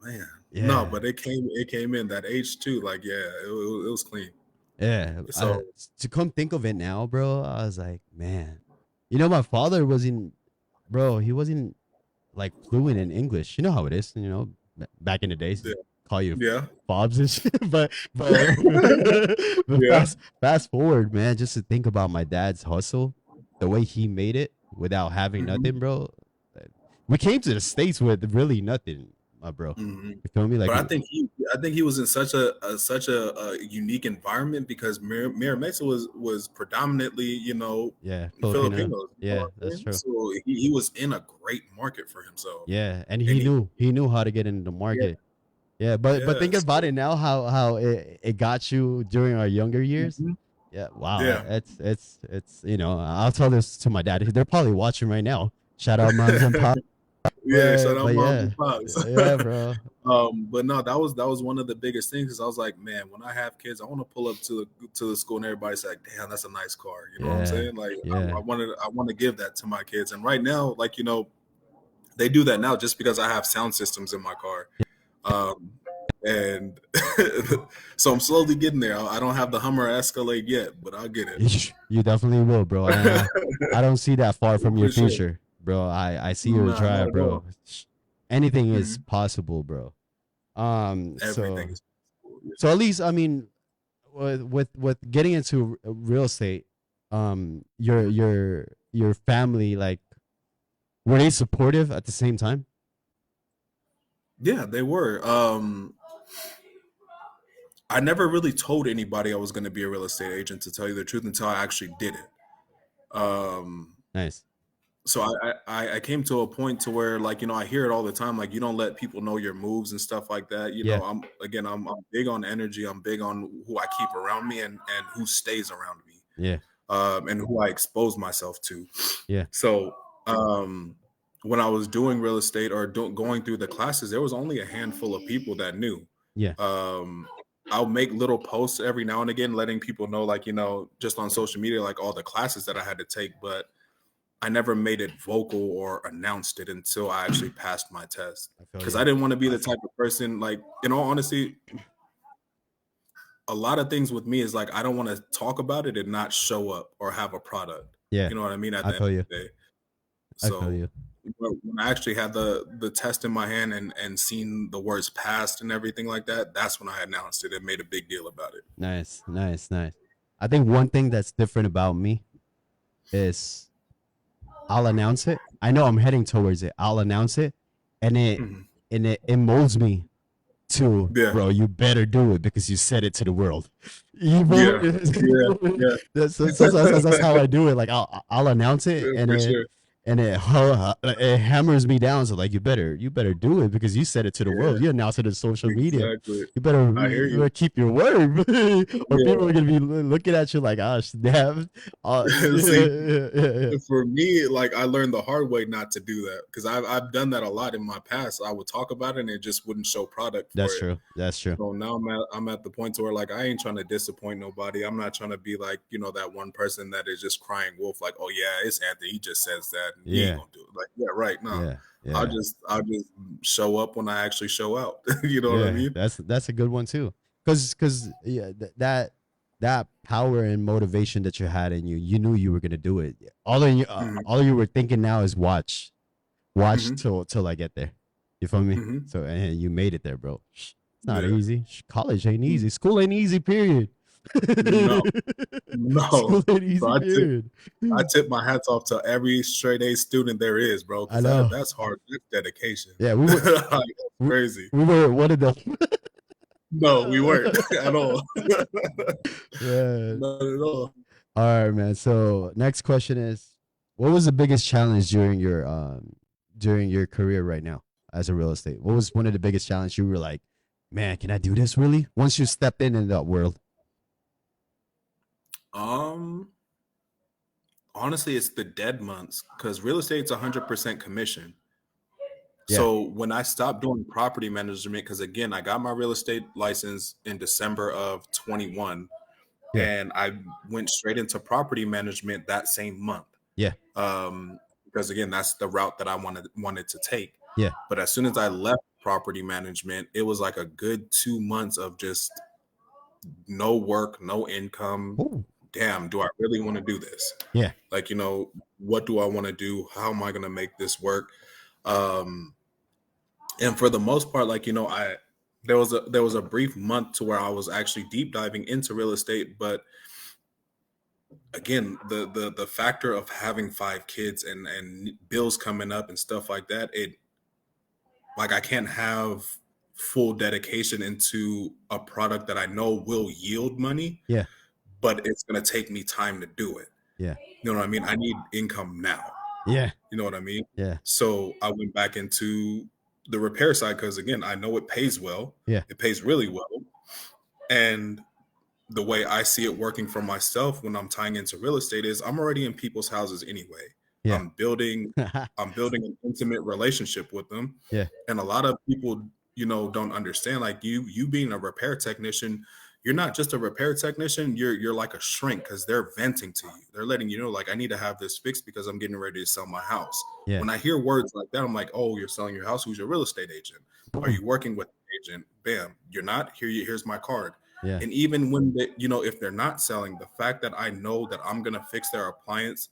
Man, no, Yeah. but it came in that H2. Like, yeah, it was clean. Yeah. So To come think of it now, bro, I was like, man, you know, my father wasn't, bro, he wasn't like fluent in English. You know how it is, you know, back in the days, yeah, call you yeah, Bobs and shit. But but yeah. fast forward, man, just to think about my dad's hustle, the way he made it without having Mhm, nothing, bro. We came to the States with really nothing, my bro. mhm. You feel me? Like, But I think he was in such a unique environment because Mesa was predominantly, yeah, Filipino. Filipinos. You know Yeah, what I'm that's saying? true. So he was in a great market for himself, Yeah, and and he knew how to get into the yeah, market. Yeah, but yeah. thinking about So it now, how it got you during our younger years. mhm, Yeah, wow. yeah. It's you know, I'll tell this to my dad. They're probably watching right now. Shout out moms and pops. Yeah, shout out But moms yeah, and pops. yeah, bro. But no, that was one of the biggest things because I was like, man, when I have kids, I want to pull up to the school and everybody's like, damn, that's a nice car. You know what I'm Yeah, saying? Like, I yeah. want to give that to my kids. And right now, like they do that now just because I have sound systems in my car. Um, and so I'm slowly getting there. I don't have the Hummer Escalade yet, but I'll get it. You definitely will, bro. And I don't see that far from your For sure. future, bro. I see your Nah, not drive, at all. bro. Anything is Mhm. possible, bro. Everything So is cool. so at least I mean, with getting into real estate, your family, like, were they supportive at the same time? Yeah, they were. I never really told anybody I was going to be a real estate agent, to tell you the truth, until I actually did it. Um, Nice. so I came to a point to where, like, I hear it all the time, like, you don't let people know your moves and stuff like that. Yeah, I'm big on energy. I'm big on who I keep around me and who stays around me, yeah, and who I expose myself to. yeah, So when I was doing real estate or going through the classes, there was only a handful of people that knew. yeah, Um, I'll make little posts every now and again, letting people know, like, just on social media, like all the classes that I had to take, but I never made it vocal or announced it until I actually passed my test. I feel Because you. I didn't want to be the type of person, like, in all honesty, a lot of things with me is like, I don't want to talk about it and not show up or have a product. Yeah, You know what I mean? At I the end feel of you. the day. I feel So you. when I actually had the test in my hand and seen the words passed and everything like that, that's when I announced it and made a big deal about it. Nice, nice, nice. I think one thing that's different about me is I'll announce it. I know I'm heading towards it. I'll announce it, and Mhm. it molds me to, Yeah, bro, you better do it because you said it to the world. You yeah, know? yeah, yeah. That's how I do it. Like, I'll announce it, Yeah, and for sure. and it hammers me down. So like, you better do it because you said it to the world. Yeah, You announced it on social media. exactly. You better, I hear you you. better keep your word, or Yeah. people are gonna be looking at you like, oh snap. See, Yeah. for me, like I learned the hard way not to do that because I've done that a lot in my past. I would talk about it and it just wouldn't show product for That's it. true. That's true. So now I'm at the point to where like I ain't trying to disappoint nobody. I'm not trying to be like, that one person that is just crying wolf, like, oh yeah, it's Anthony. He just says that and he ain't Yeah. gonna do it. Like, yeah, right. No. Yeah. I'll Yeah. just show up when I actually show out. You know what I Yeah. mean? That's a good one too. Cause yeah, that power and motivation that you had in you, you knew you were gonna do it. Mhm. All you were thinking now is watch Mhm. till I get there. You feel me? Mhm. So and you made it there, bro. It's not Yeah. easy. College ain't Mm. easy. School ain't easy. Period. No, no. School ain't So easy. Period. I tip my hats off to every straight A student there is, bro, I because know. that's hard. That's dedication. Yeah, Like, that's we, crazy. we were one of the No, we weren't at all. yeah. Not at all. All right, man. So next question is, what was the biggest challenge during your career right now as a real estate? What was one of the biggest challenges you were like, man, can I do this really? Once you stepped in that world. Um, Honestly, it's the dead months because real estate's 100% commission. Yeah. So when I stopped doing property management, because again, I got my real estate license in December of 21, Yeah. and I went straight into property management that same month. Yeah. Because again, that's the route that I wanted to take. Yeah. But as soon as I left property management, it was like a good 2 months of just no work, no income. Ooh. Damn, do I really want to do this? Yeah. Like, what do I want to do? How am I going to make this work? And for the most part, like, there was a brief month to where I was actually deep diving into real estate, but again, the factor of having 5 kids and bills coming up and stuff like that, like I can't have full dedication into a product that I know will yield money, Yeah. but it's going to take me time to do it. Yeah. You know what I mean? I need income now. Yeah. You know what I mean? Yeah. So I went back into the repair side because again, I know it pays well. Yeah. It pays really well. And the way I see it working for myself when I'm tying into real estate is I'm already in people's houses anyway. Yeah. I'm building an intimate relationship with them. Yeah. And a lot of people, don't understand, like you being a repair technician, you're not just a repair technician, you're like a shrink because they're venting to you. They're letting you know, like, I need to have this fixed because I'm getting ready to sell my house. Yeah. When I hear words like that, I'm like, oh, you're selling your house? Who's your real estate agent? Are you working with an agent? Bam. You're not? Here's my card. Yeah. And even when if they're not selling, the fact that I know that I'm gonna fix their appliance,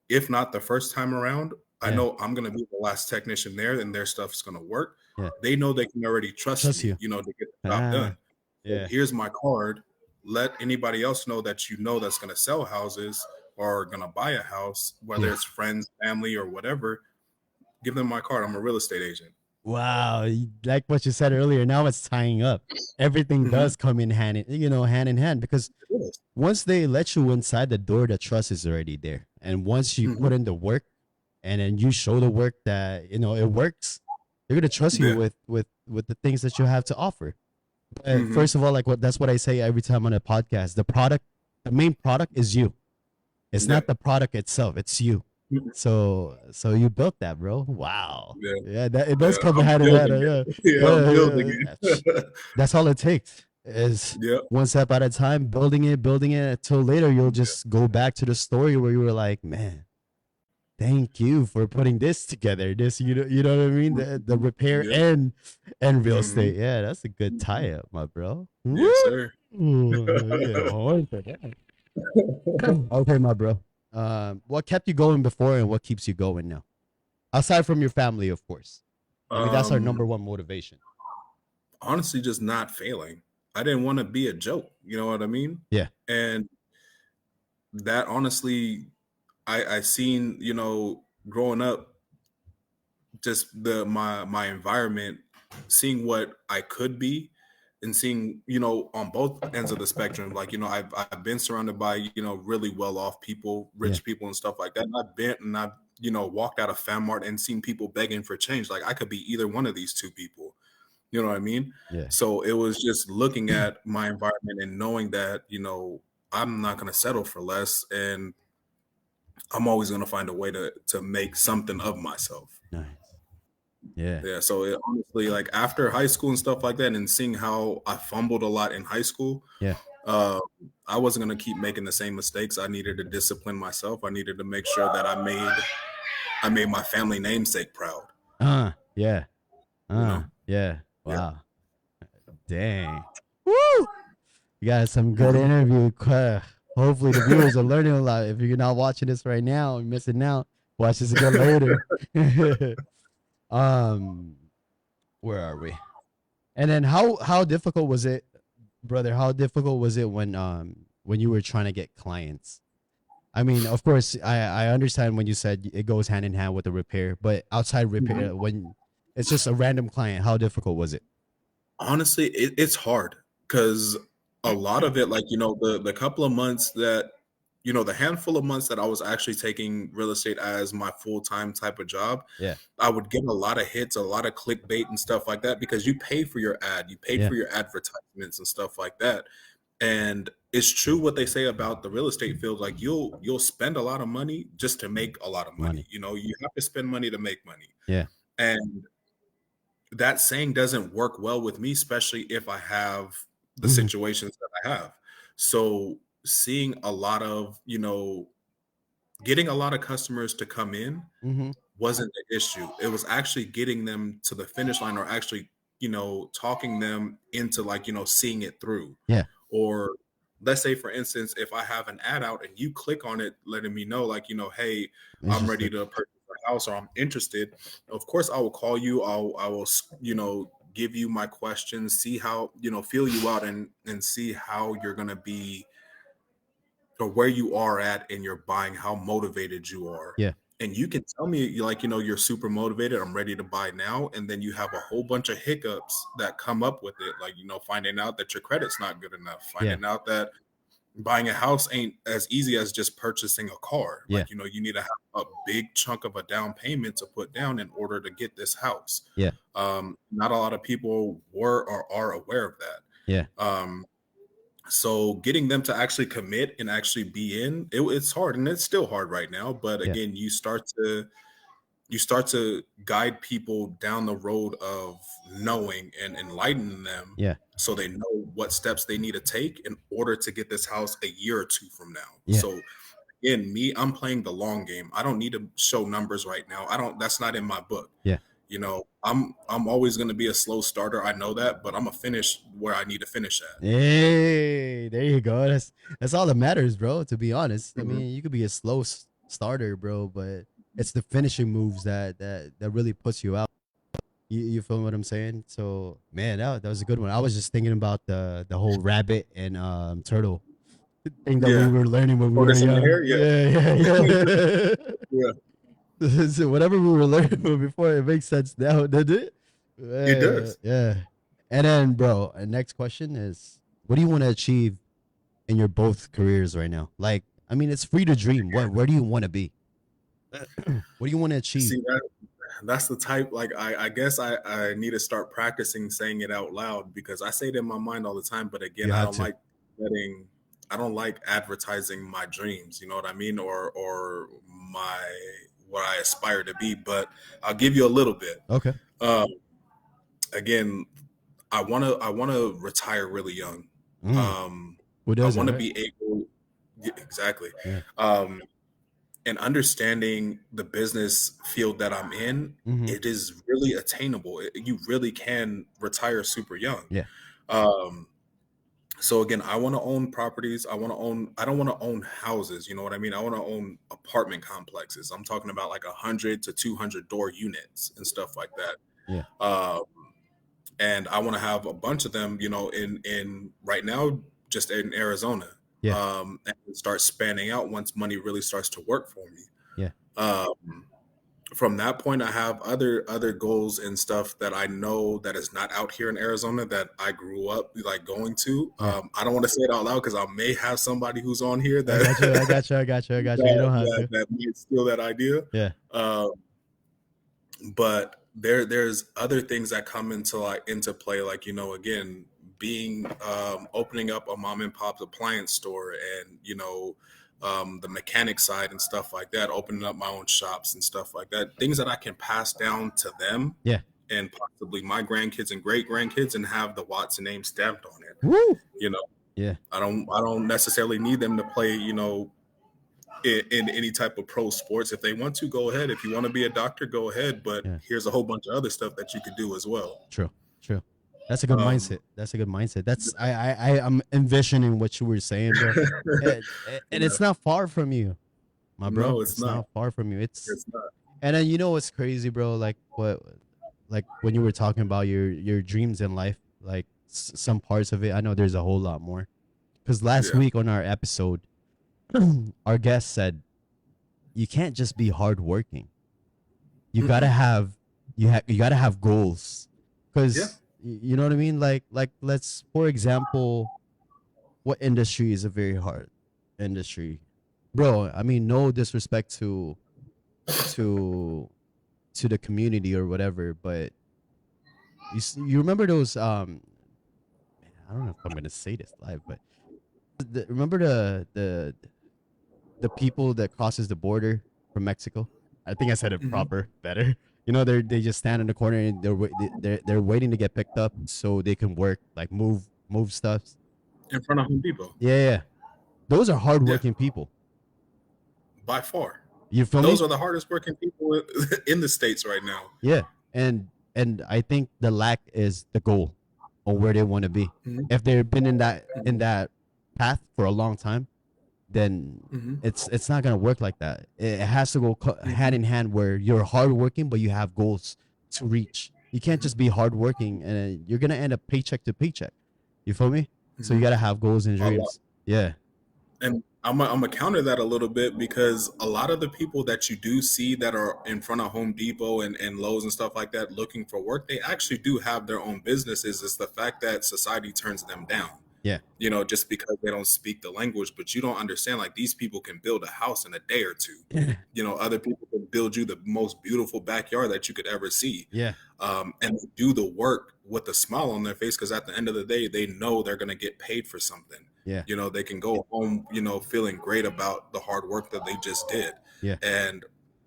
if not the first time around, I Yeah. know I'm gonna be the last technician there and their stuff's gonna work. Yeah. They know they can already trust me, you. to get the job done. Yeah. So here's my card. Let anybody else know that that's gonna sell houses or gonna buy a house, whether Yeah. it's friends, family, or whatever. Give them my card. I'm a real estate agent. Wow, like what you said earlier, now it's tying up. Everything does come in hand in hand because once they let you inside the door, the trust is already there. And once you put in the work and then you show the work that, it works, they're going to trust you with the things that you have to offer. But first of all, that's what I say every time on a podcast. The main product is you. It's not the product itself, it's you. So you built that, bro. Wow. Yeah, it does come hand in hand. I'm building it. That's all it takes is one step at a time, building it until later you'll just go back to the story where you were like, man, thank you for putting this together. This, you know what I mean? The repair and real estate. Yeah, that's a good tie up, my bro. Yes, sir. Okay, my bro. What kept you going before and what keeps you going now? Aside from your family, of course. I mean, that's our number one motivation. Honestly, just not failing. I didn't want to be a joke. You know what I mean? Yeah. And that honestly, I seen, growing up, just my environment, seeing what I could be and seeing, on both ends of the spectrum, like, I've been surrounded by, really well-off people, rich people and stuff like that. And I've walked out of FamMart and seen people begging for change. Like I could be either one of these two people. You know what I mean? Yeah. So it was just looking at my environment and knowing that, I'm not going to settle for less, and I'm always going to find a way to make something of myself. Nice. Yeah. Yeah. So it, honestly, like after high school and stuff like that, and seeing how I fumbled a lot in high school, Yeah. uh, I wasn't going to keep making the same mistakes. I needed to discipline myself. I needed to make sure that I made my family namesake proud. Yeah. know? Yeah. Wow. Dang. Woo! You got some good interview. Hopefully the viewers are learning a lot. If you're not watching this right now and missing out, watch this again later. Where are we? And then how difficult was it, brother? How difficult was it when you were trying to get clients? I mean, of course, I understand when you said it goes hand in hand with the repair, but outside repair, when it's just a random client, how difficult was it? Honestly, it's hard because a lot of it, like, the couple of months that, the handful of months that I was actually taking real estate as my full-time type of job, Yeah. I would get a lot of hits, a lot of clickbait and stuff like that, because you pay for your ad, you pay for your advertisements and stuff like that. And it's true what they say about the real estate field. Like you'll spend a lot of money just to make a lot of money. You have to spend money to make money. Yeah. And that saying doesn't work well with me, especially if I have the situations that I have. So seeing a lot of, getting a lot of customers to come in wasn't the issue. It was actually getting them to the finish line, or actually, talking them into like, seeing it through. Yeah. Or let's say, for instance, if I have an ad out and you click on it, letting me know like, hey, I'm ready to purchase a house, or I'm interested. Of course, I will call you. I will, give you my questions, see how, feel you out, and see how you're going to be, or where you are at in your buying, how motivated you are. Yeah. And you can tell me like, you're super motivated, I'm ready to buy now. And then you have a whole bunch of hiccups that come up with it. Like, finding out that your credit's not good enough, finding out that buying a house ain't as easy as just purchasing a car. Like, you need to have a big chunk of a down payment to put down in order to get this house. Yeah. Not a lot of people were or are aware of that. Yeah. So getting them to actually commit and actually be in, it's hard, and it's still hard right now. But again, you start to guide people down the road of knowing and enlightening them, so they know what steps they need to take in order to get this house a year or two from now. So again, I'm playing the long game. I don't need to show numbers right now. That's not in my book. I'm always going to be a slow starter. I know that, but I'm gonna finish where I need to finish at. Hey, there you go. That's all that matters, bro. To be honest, I mean, you could be a slow starter, bro, but it's the finishing moves that really puts you out. You feel what I'm saying? So, man, that was a good one. I was just thinking about the whole rabbit and turtle thing that we were learning when we were young. Yeah. So whatever we were learning before, it makes sense now, doesn't it? It does. Yeah. And then, bro, our next question is, what do you want to achieve in your both careers right now? Like, I mean, it's free to dream. Where do you want to be? What do you want to achieve? See, that's the type, like, I guess I need to start practicing saying it out loud, because I say it in my mind all the time. But again, I don't like advertising my dreams. You know what I mean? Or what I aspire to be. But I'll give you a little bit. Okay. Again, I want to retire really young. Who doesn't, I want to right? be able, exactly. Yeah. And understanding the business field that I'm in, it is really attainable. You really can retire super young. Yeah. So again, I want to own properties. I don't want to own houses. You know what I mean? I want to own apartment complexes. I'm talking about like 100 to 200 door units and stuff like that. Yeah. And I want to have a bunch of them, in right now, just in Arizona. Yeah. And start spanning out once money really starts to work for me. Yeah. from that point, I have other goals and stuff that I know that is not out here in Arizona that I grew up like going to. Yeah. I don't want to say it out loud because I may have somebody who's on here I that got you. I got you. I got you. I got you. You don't have to. that might steal that idea. Yeah. But there's other things that come into play, like, you know, again, being opening up a mom and pop's appliance store, and, you know, the mechanic side and stuff like that, opening up my own shops and stuff like that, things that I can pass down to them, Yeah. and possibly my grandkids and great grandkids, and have the Watson name stamped on it. Woo. You know, Yeah. I don't necessarily need them to play, you know, in any type of pro sports. If they want to, go ahead. If you want to be a doctor, go ahead. But here's a whole bunch of other stuff that you could do as well. True. That's a good mindset. That's a good mindset. That's I'm envisioning what you were saying, bro. and it's not far from you, my bro. No, it's not far from you. It's not. And then you know what's crazy, bro? Like when you were talking about your dreams in life, like some parts of it. I know there's a whole lot more. Because last week on our episode, our guest said, you can't just be hardworking. You gotta have you gotta have goals. Because you know what I mean? Like let's, for example, what industry is a very hard industry? Bro, I mean, no disrespect to the community or whatever, but you remember those I don't know if I'm gonna say this live, but remember the people that crosses the border from Mexico? I think I said it better. You know, they just stand in the corner and they're waiting to get picked up so they can work, like move stuff in front of Home Depot. Yeah. Those are hardworking people. By far. You feel Those me? are the hardest working people in the States right now. Yeah. And I think the lack is the goal on where they want to be. If they've been in that path for a long time, then it's not gonna work like that. It has to go hand in hand where you're hardworking, but you have goals to reach. You can't just be hardworking and you're gonna end up paycheck to paycheck. You feel me? So you gotta have goals and dreams. Yeah. And I'm gonna counter that a little bit, because a lot of the people that you do see that are in front of Home Depot and Lowe's and stuff like that looking for work, they actually do have their own businesses. It's the fact that society turns them down. Yeah. You know, just because they don't speak the language, but you don't understand, like, these people can build a house in a day or two. You know, other people can build you the most beautiful backyard that you could ever see. Yeah. And they do the work with a smile on their face, because at the end of the day, they know they're going to get paid for something. Yeah. You know, they can go home, you know, feeling great about the hard work that they just did. Yeah. And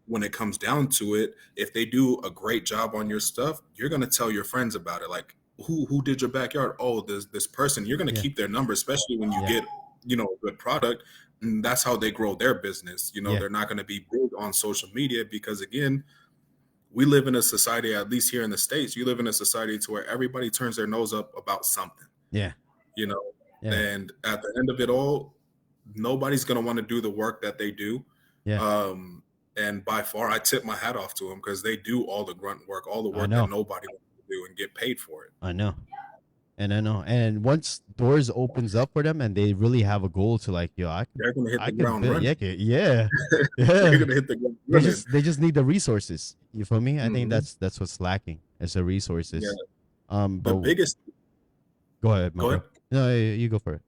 when it comes down to it, if they do a great job on your stuff, you're going to tell your friends about it. Like, who did your backyard? Oh, this person. You're going to keep their number, especially when you get, you know, a good product. And that's how they grow their business. You know, they're not going to be big on social media, because, again, we live in a society, at least here in the States, you live in a society to where everybody turns their nose up about something. Yeah. You know, and at the end of it all, nobody's going to want to do the work that they do. Yeah. And by far, I tip my hat off to them, because they do all the grunt work, all the work that nobody wants to do, and get paid for it. I know. And once doors opens up for them and they really have a goal to, like, yo, they're going to hit the ground running. Yeah. They're going to hit the ground running. They just need the resources. You feel me? I think that's what's lacking. It's the resources. Yeah. The biggest. Go ahead, Go ahead. No, you go for it.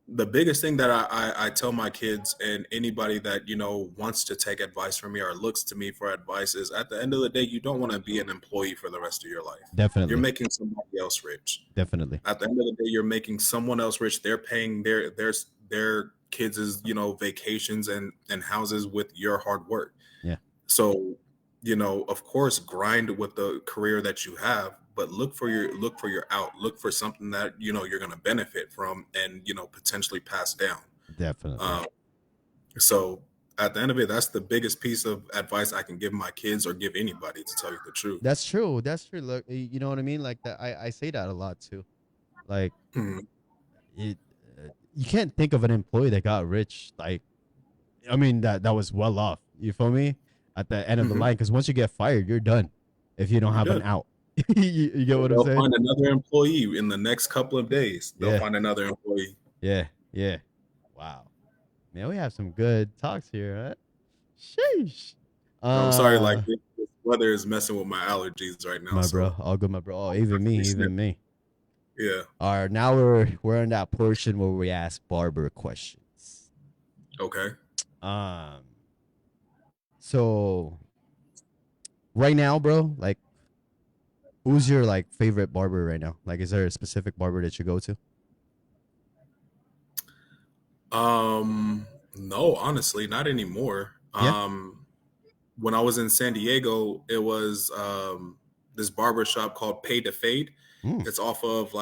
The biggest thing that I tell my kids and anybody that, you know, wants to take advice from me or looks to me for advice is, at the end of the day, you don't want to be an employee for the rest of your life. Definitely. You're making somebody else rich. Definitely. At the end of the day, you're making someone else rich. They're paying their kids' you know, vacations and houses with your hard work. Yeah. So, you know, of course, grind with the career that you have, but look for your out. Look for something that, you know, you're going to benefit from and, you know, potentially pass down. Definitely. So at the end of it, that's the biggest piece of advice I can give my kids or give anybody, to tell you the truth. That's true. Look, you know what I mean? Like that, I say that a lot too. Like, you can't think of an employee that got rich. Like, I mean, that was well off. You feel me? At the end of the line, because once you get fired, you're done. If you don't have an out. You get what I'm saying? They'll find another employee in the next couple of days. They'll find another employee. Yeah. Wow. Man, we have some good talks here, huh? Sheesh. I'm sorry, like, weather is messing with my allergies right now. My so bro, all good, my bro. Oh, even me. yeah. All right, now we're in that portion where we ask barber questions. Okay. So right now, bro, like, who's your like favorite barber right now? Like, is there a specific barber that you go to? No, honestly, not anymore. Yeah. When I was in San Diego, it was this barber shop called Pay to Fade. Mm, It's off of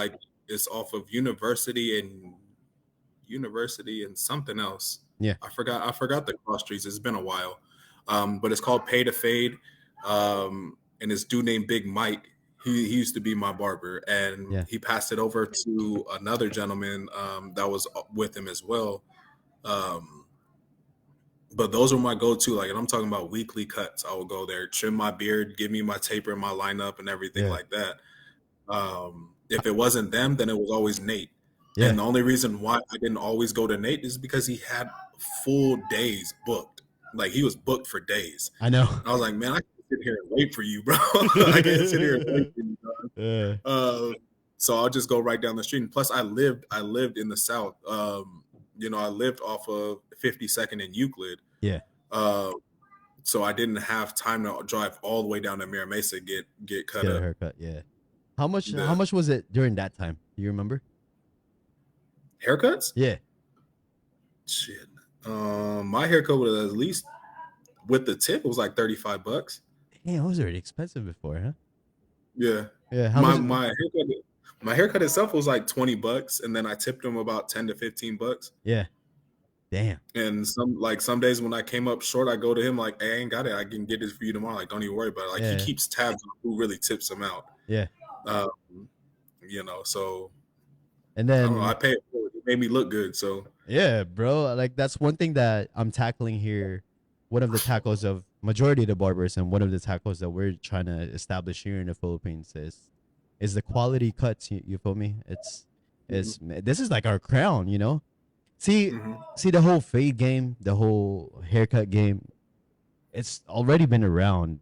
University and something else. yeah. I forgot the cross streets. It's been a while. But it's called Pay to Fade. And this dude named Big Mike, he used to be my barber, and Yeah. he passed it over to another gentleman that was with him as well. Um, but those were my go-to. Like, and I'm talking about weekly cuts. I would go there, trim my beard, give me my taper, my lineup, and everything Yeah. like that. If it wasn't them, then it was always Nate. Yeah. And the only reason why I didn't always go to Nate is because he had full days booked. Like, he was booked for days. I know. I was like, man, I can't sit here and wait for you, bro. I can't sit here and wait for you, bro. Yeah. So I'll just go right down the street. And plus, I lived in the South. I lived off of 52nd and Euclid. Yeah. So I didn't have time to drive all the way down to Mira Mesa get cut Get a up. haircut. Yeah. How much? Yeah. How much was it during that time? Do you remember? Haircuts? Yeah. Shit. My haircut was at least with the tip, it was like $35. Yeah, it was already expensive before, huh? Yeah. Yeah. How My much? my haircut itself was like $20, and then I tipped him about $10 to $15. Yeah. Damn. And some days when I came up short, I go to him like, "Hey, I ain't got it. I can get this for you tomorrow. Like, don't even worry about it." Like, Yeah. he keeps tabs on who really tips him out. Yeah. So And I then don't know. I pay it forward. It made me look good. So yeah, bro. Like, that's one thing that I'm tackling here. One of the tackles of majority of the barbers, and one of the tackles that we're trying to establish here in the Philippines is the quality cuts. You feel me? It's this is like our crown, you know. See the whole fade game, the whole haircut game. It's already been around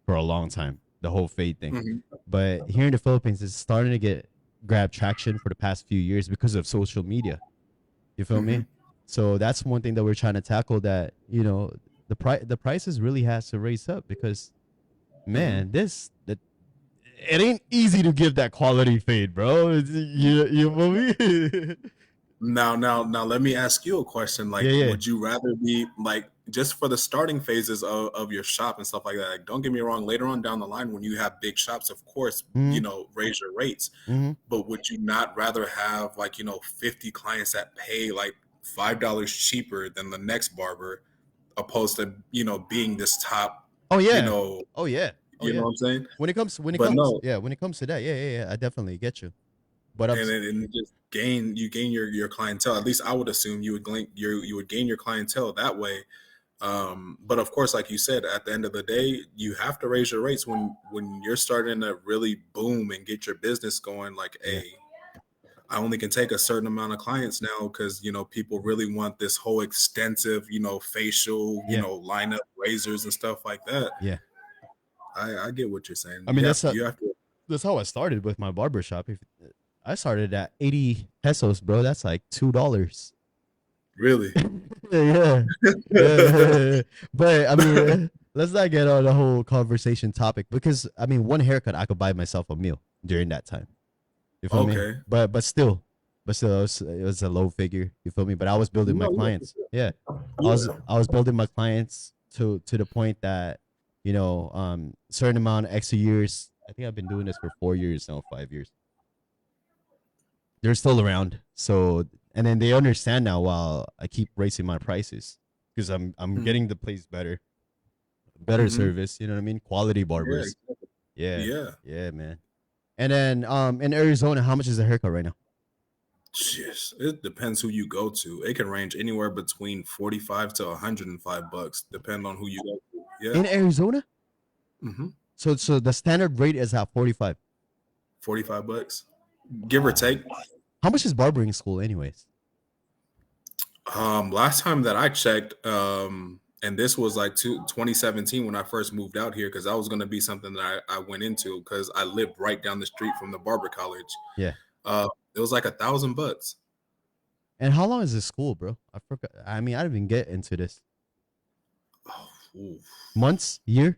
for a long time. The whole fade thing, but here in the Philippines, it's starting to grab traction for the past few years because of social media. You feel me? So that's one thing that we're trying to tackle. That the prices really has to raise up, because man, it ain't easy to give that quality fade, bro. You feel me? Now, let me ask you a question. Like, Yeah. would you rather be like, just for the starting phases of your shop and stuff like that? Like, don't get me wrong. Later on down the line, when you have big shops, of course, raise your rates. But would you not rather have 50 clients that pay like $5 cheaper than the next barber, opposed to being this top? Oh yeah. You know what I'm saying? When it comes to that, yeah, I definitely get you. But and just gain your clientele. At least I would assume you would gain your clientele that way. But of course, like you said, at the end of the day, you have to raise your rates when you're starting to really boom and get your business going. Like, hey, I only can take a certain amount of clients now because people really want this whole extensive facial lineup, razors and stuff like that. Yeah, I get what you're saying. I mean, you have to. That's how I started with my barbershop. I started at 80 pesos, bro. That's like $2. Really? Yeah. But I mean, let's not get on the whole conversation topic, because I mean, one haircut I could buy myself a meal during that time. You feel me? But still, it was a low figure. You feel me? But I was building my clients. Yeah, I was building my clients to the point that certain amount of extra years. I think I've been doing this for 4 years now, 5 years. They're still around. So, and then they understand now while I keep raising my prices, because I'm getting the place better service. You know what I mean? Quality barbers. Yeah, man. And then in Arizona, how much is a haircut right now? Jeez, it depends who you go to. It can range anywhere between $45 to $105, depending on who you go to. Yeah. In Arizona? Mm-hmm. So the standard rate is at 45. $45, give or take. How much is barbering school, anyways? Last time that I checked, And this was like 2017 when I first moved out here because that was going to be something that I went into because I lived right down the street from the barber college. Yeah. It was like $1,000. And how long is this school, bro? I forgot. I mean, I didn't even get into this. Oh, oof. Months, year,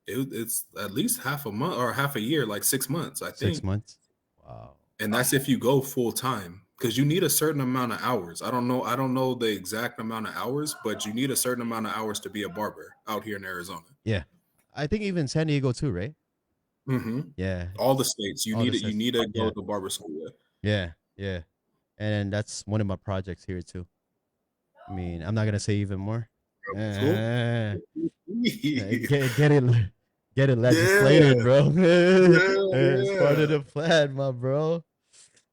It's at least half a month or half a year, like 6 months, I 6 months. think. Wow. And that's if you go full time because you need a certain amount of hours. I don't know the exact amount of hours, but you need a certain amount of hours to be a barber out here in Arizona. Yeah, I think even San Diego too, right? Mm-hmm. Yeah, All the states, all the you states. need to Yeah, go to barber school. yeah. And that's one of my projects here too. I mean, I'm not gonna say even more. Cool. Uh, Yeah, get it yeah, legislated, bro. It's part of yeah. the plan, my bro.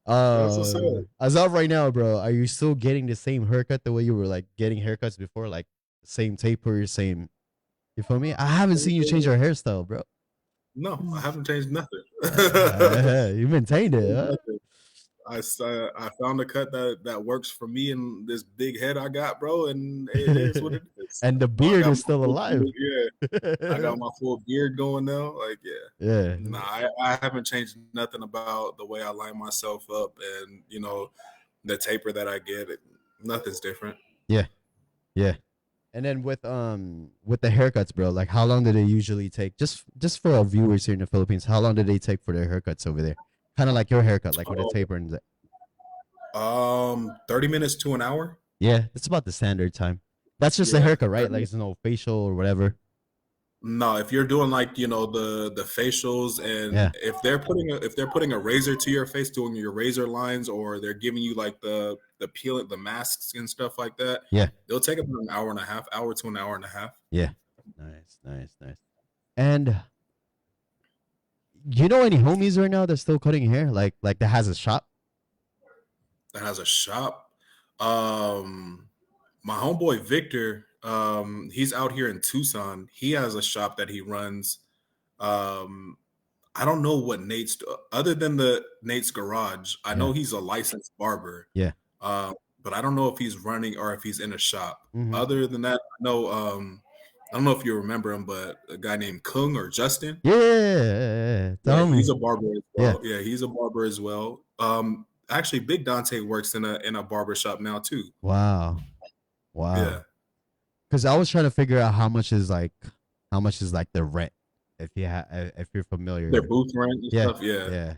That's what's up. As of right now, bro, are you still getting the same haircut the way you were like getting haircuts before, like same taper, same? You feel me? I haven't seen you change your hairstyle, bro. No, I haven't changed nothing. You maintained it, huh? Nothing. I found a cut that works for me and this big head I got, bro, and it is what it is. And the I beard got is my still full alive. beard, yeah. I got my full beard going now. Like, yeah. Yeah. Nah, I haven't changed nothing about the way I line myself up and the taper that I get. Nothing's different. Yeah. Yeah. And then with the haircuts, bro, like how long do they usually take? Just for our viewers here in the Philippines, how long do they take for their haircuts over there? Kind of like your haircut, like with a taper and 30 minutes to an hour. yeah, it's about the standard time. That's just a Yeah, haircut, right? 30 Like it's no facial or whatever. No, if you're doing like the facials Yeah. and if they're putting a razor to your face, doing your razor lines, or they're giving you like the peel the masks and stuff like that, Yeah. they'll take about an hour and a half, hour to an hour and a half. Yeah. Nice. And you know any homies right now that's still cutting hair? Like that has a shop? That has a shop. My homeboy Victor, he's out here in Tucson. He has a shop that he runs. Um, I don't know what other than the Nate's Garage. I know Yeah. he's a licensed barber. Yeah. But I don't know if he's running or if he's in a shop. Mm-hmm. Other than that, I know. I don't know if you remember him, but a guy named Kung or Justin. Yeah. Tell me. He's a barber as Yeah. well. Yeah, he's a barber as well. Actually, Big Dante works in a barber shop now too. Wow. Yeah. Because I was trying to figure out how much is like the rent if you're familiar. Their booth rent and stuff. Yeah. Yeah.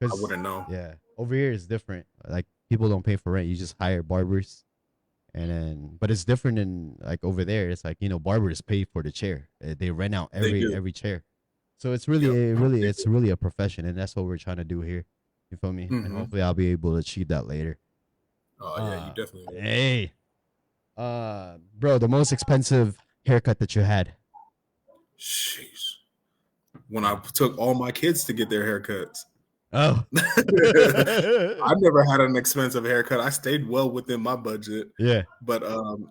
I wouldn't know. Yeah. Over here it's different. Like people don't pay for rent. You just hire barbers. And then but it's different in like over there. It's like, barbers pay for the chair. They rent out every chair. So it's really it's really a profession, and that's what we're trying to do here. You feel me? And hopefully I'll be able to achieve that later. Oh yeah, you definitely will. Hey. Bro, the most expensive haircut that you had. Jeez. When I took all my kids to get their haircuts. Oh. I've never had an expensive haircut. I stayed well within my budget. Yeah. But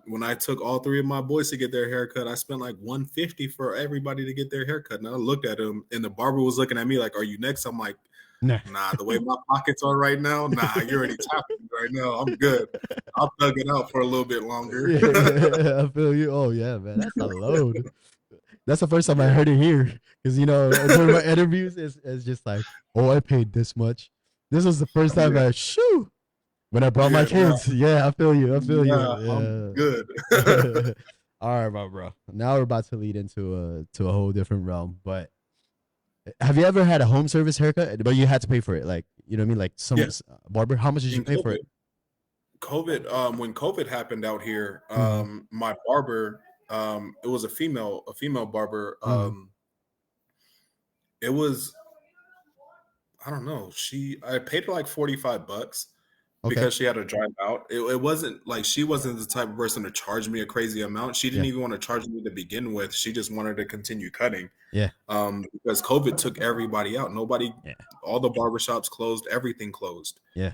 when I took all three of my boys to get their haircut, I spent like $150 for everybody to get their haircut. And I looked at him, and the barber was looking at me like, "Are you next?" I'm like, Nah. The way my pockets are right now, you're already tapping me right now. I'm good. I'll thug it out for a little bit longer. Yeah, I feel you. Oh yeah, man, that's a load. That's the first time I heard it here. Because during my interviews, it's just like, oh, I paid this much. This was the first time when I brought my kids. Yeah, I feel you. Yeah. I'm good. All right, my bro. Now we're about to lead into a whole different realm. But have you ever had a home service haircut, but you had to pay for it? Like, you know what I mean? Like some barber, how much did you pay for it? COVID, when COVID happened out here, my barber, it was a female barber. It was, I don't know. I paid her like $45 because she had to drive out. It wasn't like she wasn't the type of person to charge me a crazy amount. She didn't even want to charge me to begin with. She just wanted to continue cutting. Yeah. Because COVID took everybody out. All the barbershops closed, everything closed. Yeah.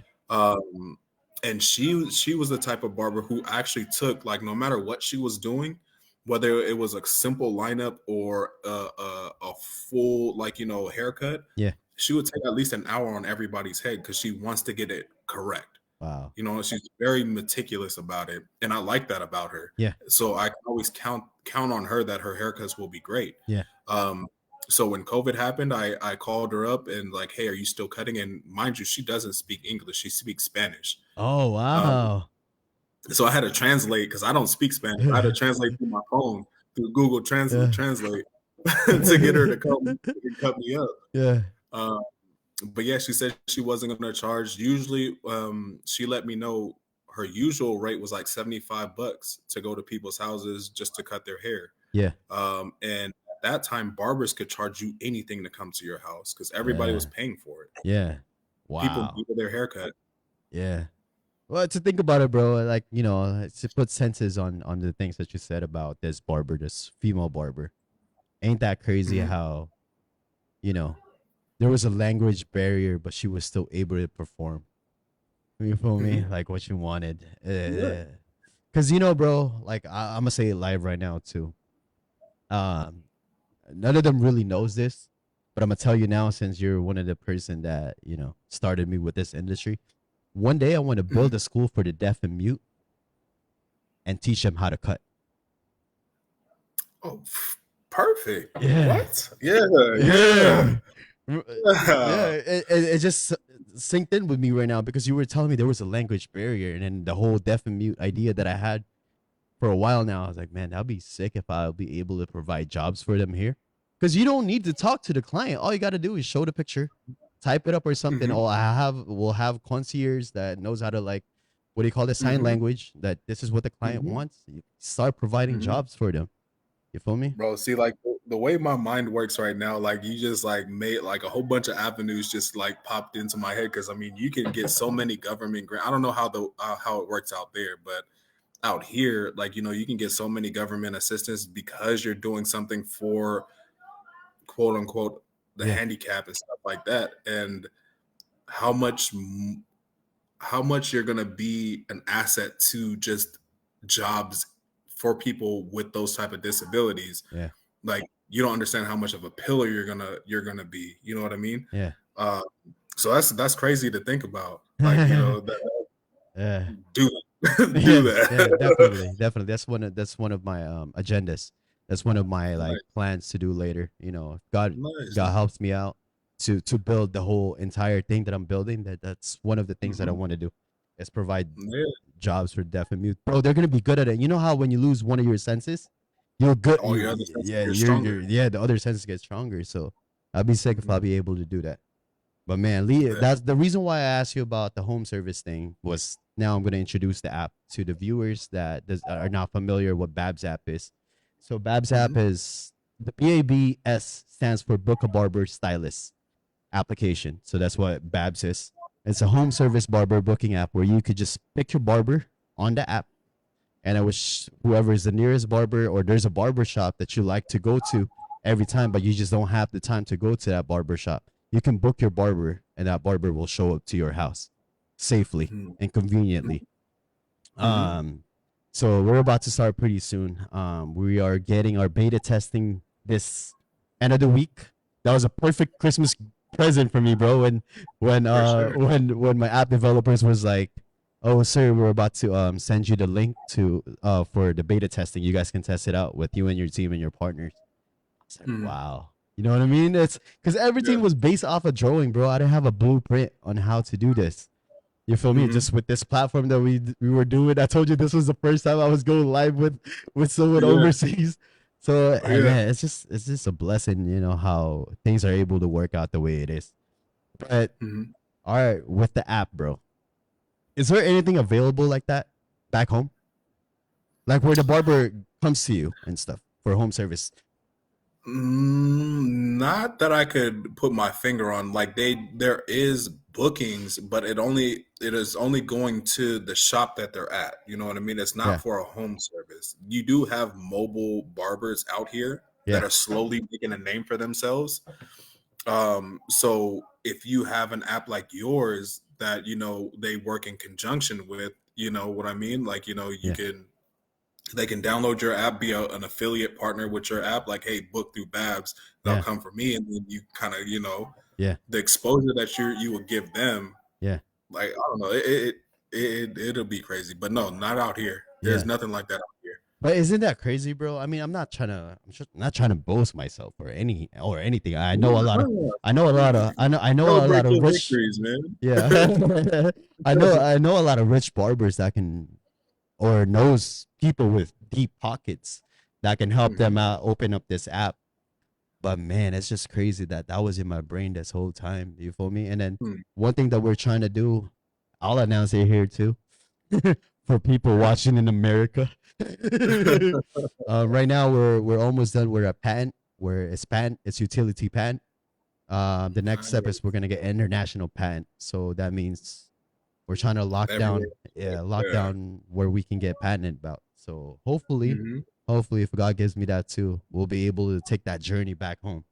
And she was the type of barber who actually took, like, no matter what she was doing, whether it was a simple lineup or a full, like, haircut. Yeah. She would take at least an hour on everybody's head because she wants to get it correct. Wow. You know, she's very meticulous about it, and I like that about her. Yeah. So I can always count on her that her haircuts will be great. Yeah. Um, so when COVID happened, I called her up and like, hey, are you still cutting? And mind you, she doesn't speak English; she speaks Spanish. Oh, Um, wow. so I had to translate because I don't speak Spanish. I had to translate through my phone through Google Yeah. Translate to get her to come and cut me up. Yeah. Um, but yeah, she said she wasn't going to charge. Usually, she let me know her usual rate was like $75 to go to people's houses just to cut their hair. Yeah. And at that time, barbers could charge you anything to come to your house because everybody was Yeah. paying for it. Yeah. People Wow. needed their haircut. Yeah. Well, to think about it, bro, like, you know, to put senses on the things that you said about this barber, this female barber. Ain't that crazy Mhm. how, you know, there was a language barrier, but she was still able to perform. You feel me? Mhm. Like what you wanted. Yeah. Cause you know, bro, like I'm gonna say it live right now too. Um, none of them really knows this, but I'm gonna tell you now since you're one of the person that started me with this industry. One day I want to Mhm. build a school for the deaf and mute and teach them how to cut. Oh, perfect. Yeah, What? Yeah, yeah. yeah, yeah. Yeah. It just synced in with me right now because you were telling me there was a language barrier, and then the whole deaf and mute idea that I had for a while now. I was like, man, that'd be sick if I'll be able to provide jobs for them here. Because you don't need to talk to the client. All you got to do is show the picture, type it up or something. Mhm. Oh, we'll have concierge that knows how to like, what do you call it, sign Mhm. language. That this is what the client Mhm. wants. You start providing Mhm. jobs for them. You feel me? Bro, see, like the way my mind works right now, like you just like made like a whole bunch of avenues just like popped into my head because I mean you can get so many government grant. I don't know how it works out there, but out here, like you can get so many government assistance because you're doing something for quote unquote the Yeah. handicap and stuff like that, and how much how much you're gonna be an asset to just jobs for people with those type of disabilities. Yeah. Like you don't understand how much of a pillar you're gonna be. You know what I mean? Yeah. Uh, so that's crazy to think about. Like that, Yeah. do do Yeah, yeah, that. definitely, definitely. That's one of my agendas. That's one of my like Nice, plans to do later. If God nice. helps me out to build the whole entire thing that I'm building, that's one of the things that I Mhm. want to do is provide Yeah. jobs for deaf and mute. Bro, they're gonna be good at it. You know how when you lose one of your senses, you're good. All your other senses Yeah, get stronger. yeah. The other senses get stronger. So I'd be sick if I'll Mhm. be able to do that. But man, Lee, Yeah. that's the reason why I asked you about the home service thing. Was now I'm going to introduce the app to the viewers that are not familiar what Babs app is. So Babs app Mhm. is the BABS stands for Book a Barber Stylist application. So that's what Babs is. It's a home service barber booking app where you could just pick your barber on the app, and I wish whoever is the nearest barber or there's a barber shop that you like to go to every time, but you just don't have the time to go to that barber shop. You can book your barber, and that barber will show up to your house safely Mhm. and conveniently. Mhm. Um, so we're about to start pretty soon. We are getting our beta testing this end of the week. That was a perfect Christmas present for me, bro. When For sure. when my app developers was like, "Oh, sir, we're about to send you the link to for the beta testing. You guys can test it out with you and your team and your partners." I was like, Mhm. "Wow." You know what I mean? It's because everything Yeah. was based off a drawing, bro. I didn't have a blueprint on how to do this. You feel me? Mhm. Just with this platform that we were doing, I told you this was the first time I was going live with someone Yeah. overseas. So, and Yeah. man, it's just a blessing, how things are able to work out the way it is. But Mhm. all right, with the app, bro, is there anything available like that back home, like where the barber comes to you and stuff for home service? Not that I could put my finger on. Like there is bookings, but it is only going to the shop that they're at. You know what I mean? It's not Yeah, for a home service. You do have mobile barbers out here yeah, that are slowly making a name for themselves. So if you have an app like yours that they work in conjunction with, you know what I mean? Like you yeah, can they can download your app, be an affiliate partner with your app, like, hey, book through Babs, they'll yeah, come for me, and then you kind of, yeah, the exposure that you would give them, yeah, like, I don't know, it It'll be crazy, but no, not out here. There's Yeah. nothing like that out here. But isn't that crazy, bro? I mean, I'm just not trying to boast myself or anything. I know a lot Celebrate of your rich, victories, man. yeah. I know a lot of rich barbers that can or knows people with deep pockets that can help them Mhm. out open up this app. But man, it's just crazy that that was in my brain this whole time. You feel me? And then Hmm. one thing that we're trying to do, I'll announce it here too, for people watching in America. Right now we're almost done. We're a patent. It's utility patent. The next step is we're gonna get international patent. So that means we're trying to Everywhere. lock Yeah. down where we can get patented about. So Hmm. hopefully, if God gives me that too, we'll be able to take that journey back home.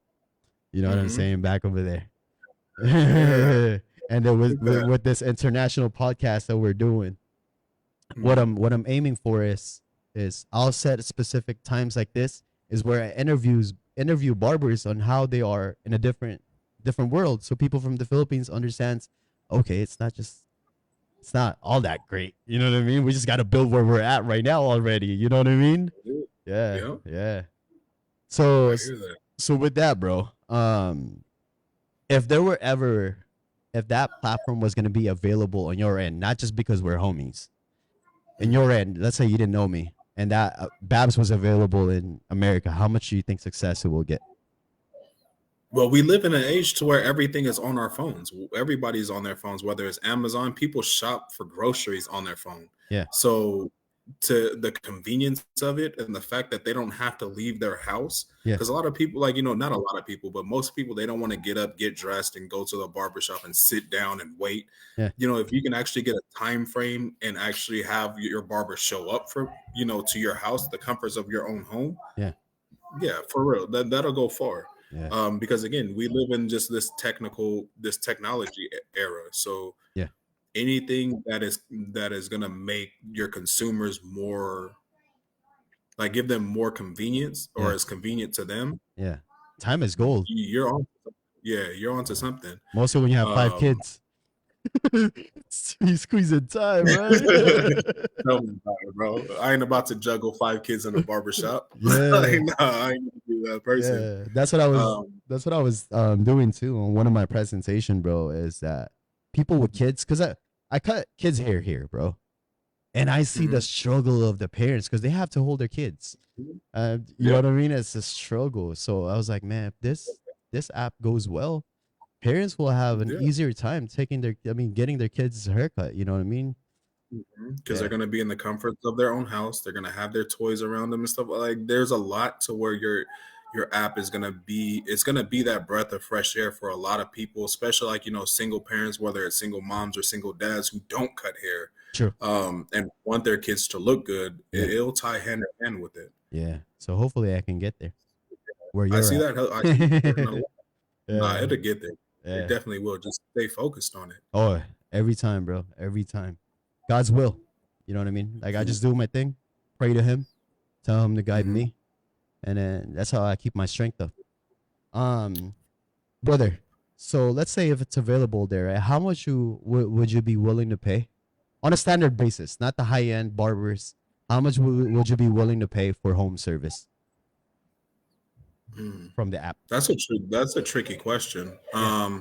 You know what I'm Hmm. saying? Back over there. Yeah. And then Look at that. with this international podcast that we're doing, Mhm. what I'm aiming for is I'll set specific times like this is where I interview barbers on how they are in a different world, so people from the Philippines understands. Okay, it's not all that great. You know what I mean? We just got to build where we're at right now already. You know what I mean? Yeah, Yeah, yeah. So I hear that. so with that, bro, if there were ever if that platform was going to be available on your end, not just because we're homies, in Mhm. your end, let's say you didn't know me, and that Babs was available in America, how much do you think success it will get? Well, we live in an age to where everything is on our phones. Everybody's on their phones, whether it's Amazon, people shop for groceries on their phone. Yeah, So, to the convenience of it and the fact that they don't have to leave their house, yeah, because a lot of people, like, not a lot of people, but most people, they don't want to get up, get dressed, and go to the barber shop and sit down and wait. yeah, If you can actually get a time frame and actually have your barber show up to your house, the comforts of your own home, yeah, yeah, for real. That'll go far. yeah, Because again, we live in just this technology era. So yeah, anything that is gonna make your consumers more, like, give them more convenience or yeah, is convenient to them, yeah. Time is gold, you're on. Yeah, you're onto something. mostly when you have five Um, kids. You squeezing time, right? Tell me about it, bro. I ain't about to juggle 5 kids in a barbershop. Yeah, Like, no, I ain't gonna be that person. yeah. Um, That's what I was doing too on one of my presentation, bro. Is that people with kids? Because I cut kids' hair here, bro, and I see the mhm. struggle of the parents because they have to hold their kids. You know Yep. what I mean? It's a struggle. So I was like, man, if this app goes well, parents will have an Yeah. easier time getting their kids a haircut. You know what I mean? Because they're Yeah, gonna be in the comforts of their own house. They're gonna have their toys around them and stuff. Like, there's a lot to where your app is gonna be. It's gonna be that breath of fresh air for a lot of people, especially, like, single parents, whether it's single moms or single dads who don't cut hair, true. and want their kids to look good. Yeah, It'll tie hand in hand with it. yeah. So hopefully I can get there where I you're see at. that. I see that working a lot. Nah, Yeah, it'll get there. It yeah. definitely will. Just stay focused on it. Oh, every time, bro. Every time. God's will. You know what I mean? Like I just do my thing, pray to him, tell him to guide Mhm. me, and then that's how I keep my strength up. Um, brother. So let's say if it's available there, right, how much would you be willing to pay on a standard basis, not the high end barbers? How much would you be willing to pay for home service Mm. from the app? That's a tricky question. Yeah.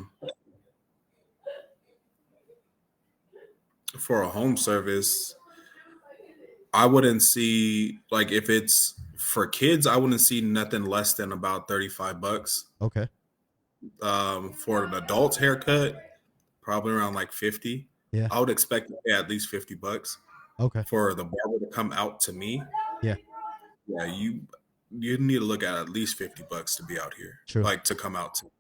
For a home service, I wouldn't see, like, if it's for kids, I wouldn't see nothing less than about $35. Okay. For an adult's haircut, probably around like 50. Yeah. I would expect to pay at least $50 Okay. for the barber to come out to me. Yeah. Yeah, you need to look at least $50 to be out here, True. like, to come out to.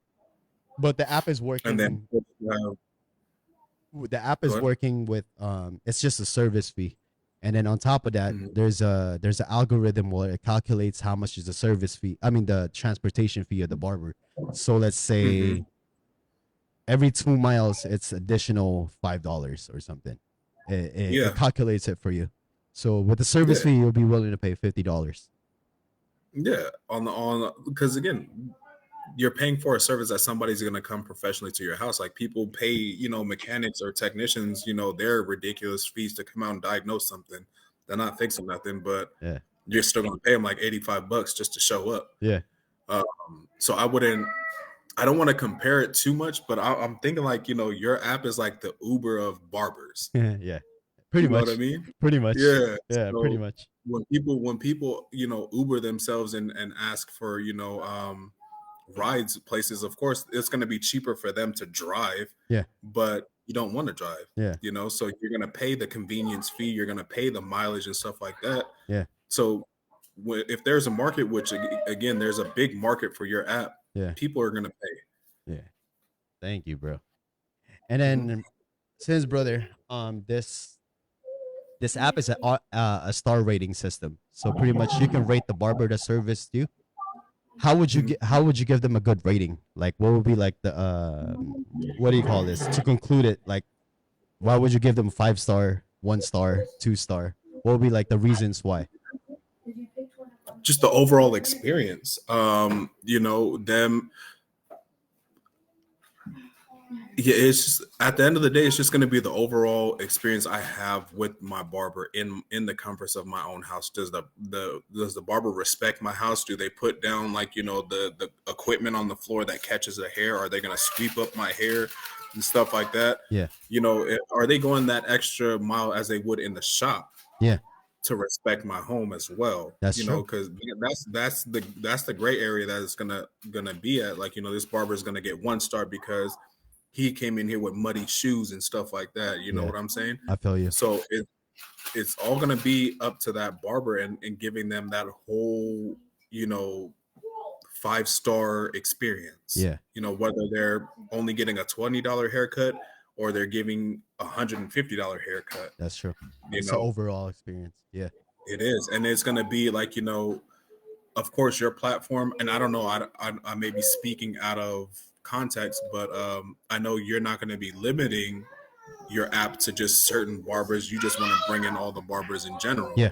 But the app is And then working. The app go is ahead. working with it's just a service fee, and then on top of that Mhm. there's an algorithm where it calculates how much is the service fee, the transportation fee of the barber. So let's Mhm. say every 2 miles it's additional $5 or something. It Yeah, calculates it for you. So with the service yeah, fee you'll be willing to pay $50. yeah. On because again, you're paying for a service that somebody's going to come professionally to your house. Like people pay, mechanics or technicians, their ridiculous fees to come out and diagnose something. They're not fixing nothing, but Yeah. you're still going to pay them like $85 just to show up. Yeah. So I don't want to compare it too much, but I'm thinking like, your app is like the Uber of barbers. Yeah. Pretty You know much. what I mean? Pretty much. Yeah. Yeah, So pretty much. when people, Uber themselves and ask for, rides places, of course, it's going to be cheaper for them to drive. Yeah. But you don't want to drive. Yeah. So you're going to pay the convenience fee. You're going to pay the mileage and stuff like that. Yeah. So if there's a market, which again, there's a big market for your app, Yeah. people are going to pay. Yeah. Thank you, bro. And then since, brother, this app is a star rating system. So pretty much you can rate the barber the service too. How would you how would you give them a good rating? Like what would be like the what do you call this? To conclude it, like why would you give them 5-star, 1-star, 2-star? What would be like the reasons why? Just the overall experience. It's just at the end of the day, it's just going to be the overall experience I have with my barber in the comforts of my own house. Does the barber respect my house? Do they put down like the equipment on the floor that catches the hair? Are they going to sweep up my hair and stuff like that? Yeah. Are they going that extra mile as they would in the shop? Yeah. To respect my home as well. That's true. Because that's the gray area that it's gonna be at. Like this barber is gonna get 1 star because he came in here with muddy shoes and stuff like that. You know what I'm saying? I feel you. So it's all going to be up to that barber and giving them that whole, 5-star experience. Yeah. Whether they're only getting a $20 haircut or they're giving $150 haircut. That's true. It's the overall experience. Yeah. It is. And it's going to be like, of course, your platform. And I don't know, I may be speaking out of context, but I know you're not going to be limiting your app to just certain barbers. You just want to bring in all the barbers in general. Yeah.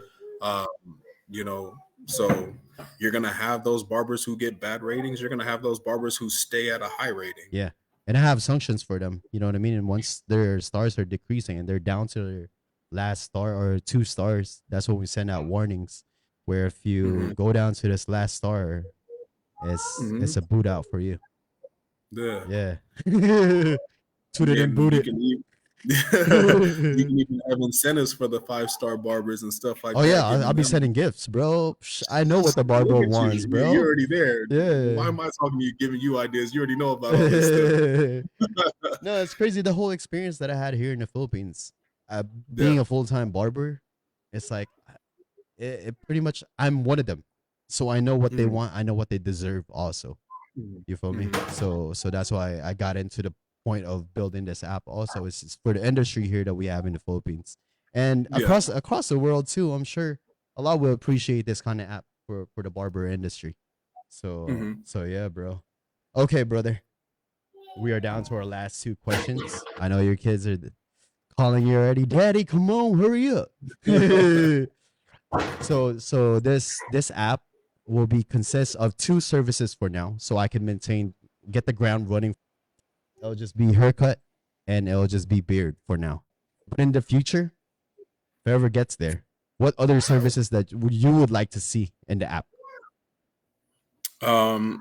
So you're going to have those barbers who get bad ratings. You're going to have those barbers who stay at a high rating. Yeah. And I have sanctions for them. You know what I mean? And once their stars are decreasing and they're down to their last star or 2 stars, that's when we send out warnings. Where if you go down to this last star, it's a boot out for you. Yeah. Tooted and booted. You can even have incentives for the 5-star barbers and stuff like that. Oh, yeah. I'll be sending gifts, bro. I know what the barber wants, bro. You're already there. Yeah. Why am I talking to you, giving you ideas? You already know about all this stuff. No, it's crazy. The whole experience that I had here in the Philippines, being a full-time barber, it's like, it pretty much, I'm one of them. So I know what they want. I know what they deserve also. You feel me? So that's why I got into the point of building this app also. It's for the industry here that we have in the Philippines. And across the world too, I'm sure a lot will appreciate this kind of app for the barber industry. So so yeah, bro. Okay, brother. We are down to our last 2 questions. I know your kids are calling you already. Daddy, come on, hurry up. So this app will be consists of 2 services for now, so I can get the ground running. It'll just be haircut and it'll just be beard for now. But in the future, if it ever gets there, what other services that you would like to see in the app?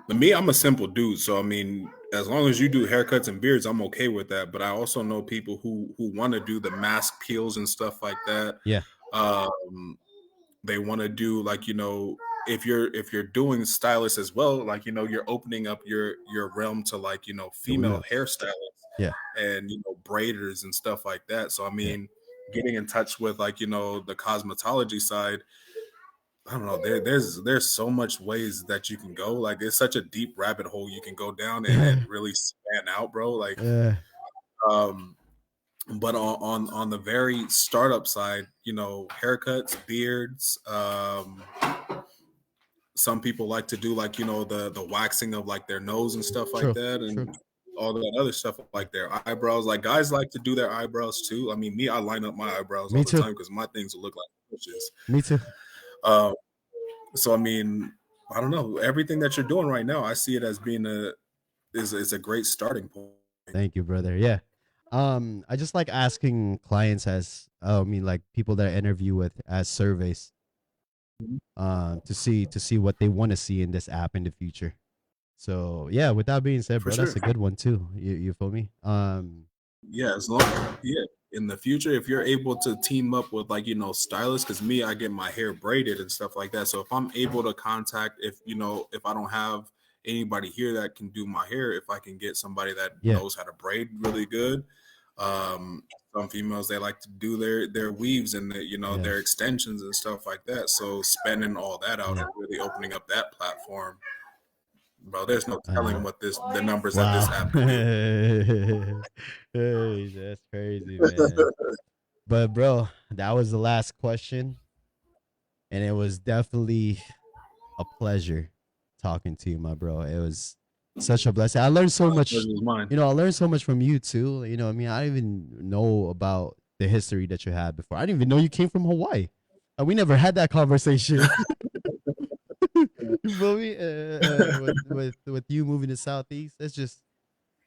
Me, I'm a simple dude, so I mean, as long as you do haircuts and beards, I'm okay with that. But I also know people who want to do the mask peels and stuff like that. Yeah. They want to do like, if you're doing stylists as well, like, you're opening up your realm to like, female hairstylists and, braiders and stuff like that. So, I mean, getting in touch with like, the cosmetology side, I don't know, there's so much ways that you can go. Like it's such a deep rabbit hole you can go down and really span out, bro. Like, but on the very startup side, haircuts, beards, some people like to do like, the waxing of like their nose and stuff like that. And all that other stuff like their eyebrows. Like guys like to do their eyebrows too. I mean, I line up my eyebrows all the time because my things will look like bushes. Me too. So I mean, I don't know. Everything that you're doing right now, I see it as being is a great starting point. Thank you, brother. Yeah. I just like asking clients as I mean like people that I interview with as surveys to see what they want to see in this app in the future. So yeah, with that being said, For bro, sure. that's a good one too. You feel me? Yeah, as long yeah. In the future, if you're able to team up with like, you know, stylists, because me, I get my hair braided and stuff like that. So if I'm able to contact, if you know, if I don't have anybody here that can do my hair, if I can get somebody that Yeah. knows how to braid really good. Some females, they like to do their weaves and you know, Yeah. their extensions and stuff like that. So spending all that out Yeah. and really opening up that platform, bro, there's no I telling know. what the numbers that this Wow. app can do. Hey, that's crazy, man. But bro, that was the last question, and it was definitely a pleasure talking to you, my bro. It was such a blessing. I learned so much. Pleasure was mine. You know, I learned so much from you too. You know, I mean, I didn't even know about the history that you had before. I didn't even know you came from Hawaii. We never had that conversation. You feel me? With you moving to Southeast, it's just.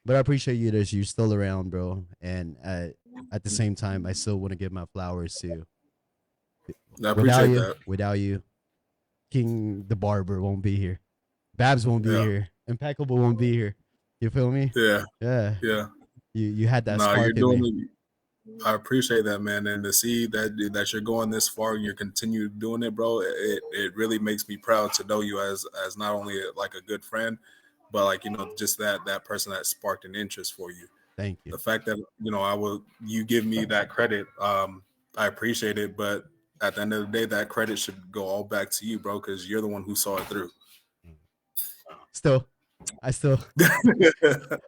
But I appreciate you that you're still around, bro. And at the same time, I still want to give my flowers to you. I appreciate that. Without you, King the Barber won't be here. Babs won't be Yeah, here. Impeccable won't be here. You feel me? yeah, Yeah. yeah. You had that No, you're spark in doing me. it. I appreciate that, man, and to see that you're going this far and you're continue doing it, bro. It really makes me proud to know you as not only like a good friend, but like, you know, just that person that sparked an interest for you. Thank you. The fact that, you know, you give me that credit, I appreciate it, but at the end of the day, that credit should go all back to you, bro, because you're the one who saw it through. Still, I still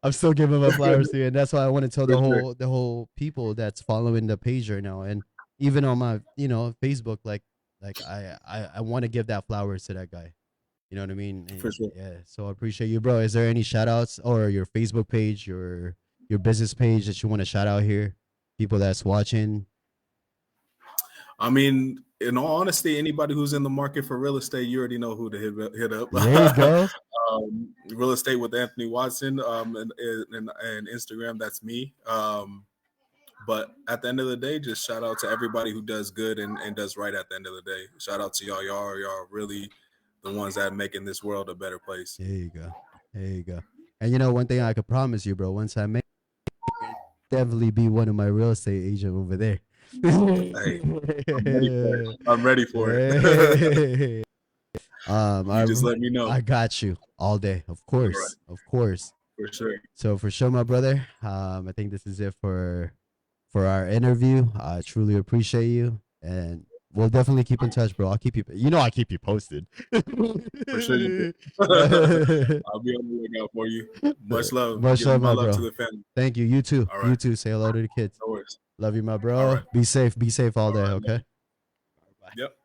I'm still giving my flowers to you, and that's why I want to tell For sure. the whole people that's following the page right now, and even on my Facebook, like I want to give that flowers to that guy. You know what I mean? For sure. Yeah. So I appreciate you, bro. Is there any shout outs or your Facebook page, your business page that you want to shout out here? People that's watching. I mean, in all honesty, anybody who's in the market for real estate, you already know who to hit up. There you go. Real estate with Anthony Watson, and Instagram, that's me. But at the end of the day, just shout out to everybody who does good and does right at the end of the day. Shout out to y'all. Y'all are really the ones that are making this world a better place. There you go. There you go. And you know, one thing I could promise you, bro, once I make definitely be one of my real estate agent over there. Hey, I'm ready for it. You just let me know. I got you all day, of course, Right. of course. For sure. So for sure, my brother. I think this is it for our interview. I truly appreciate you, and we'll definitely keep in touch, bro. I'll keep you. You know, I keep you posted. For sure you do. I'll be on the lookout for you. Much love. Much love, my bro. To the family. Thank you. You too. All right. You too. Say hello to the kids. No worries. Love you, my All bro. right. Be safe. Be safe all day. right, Okay. Yep.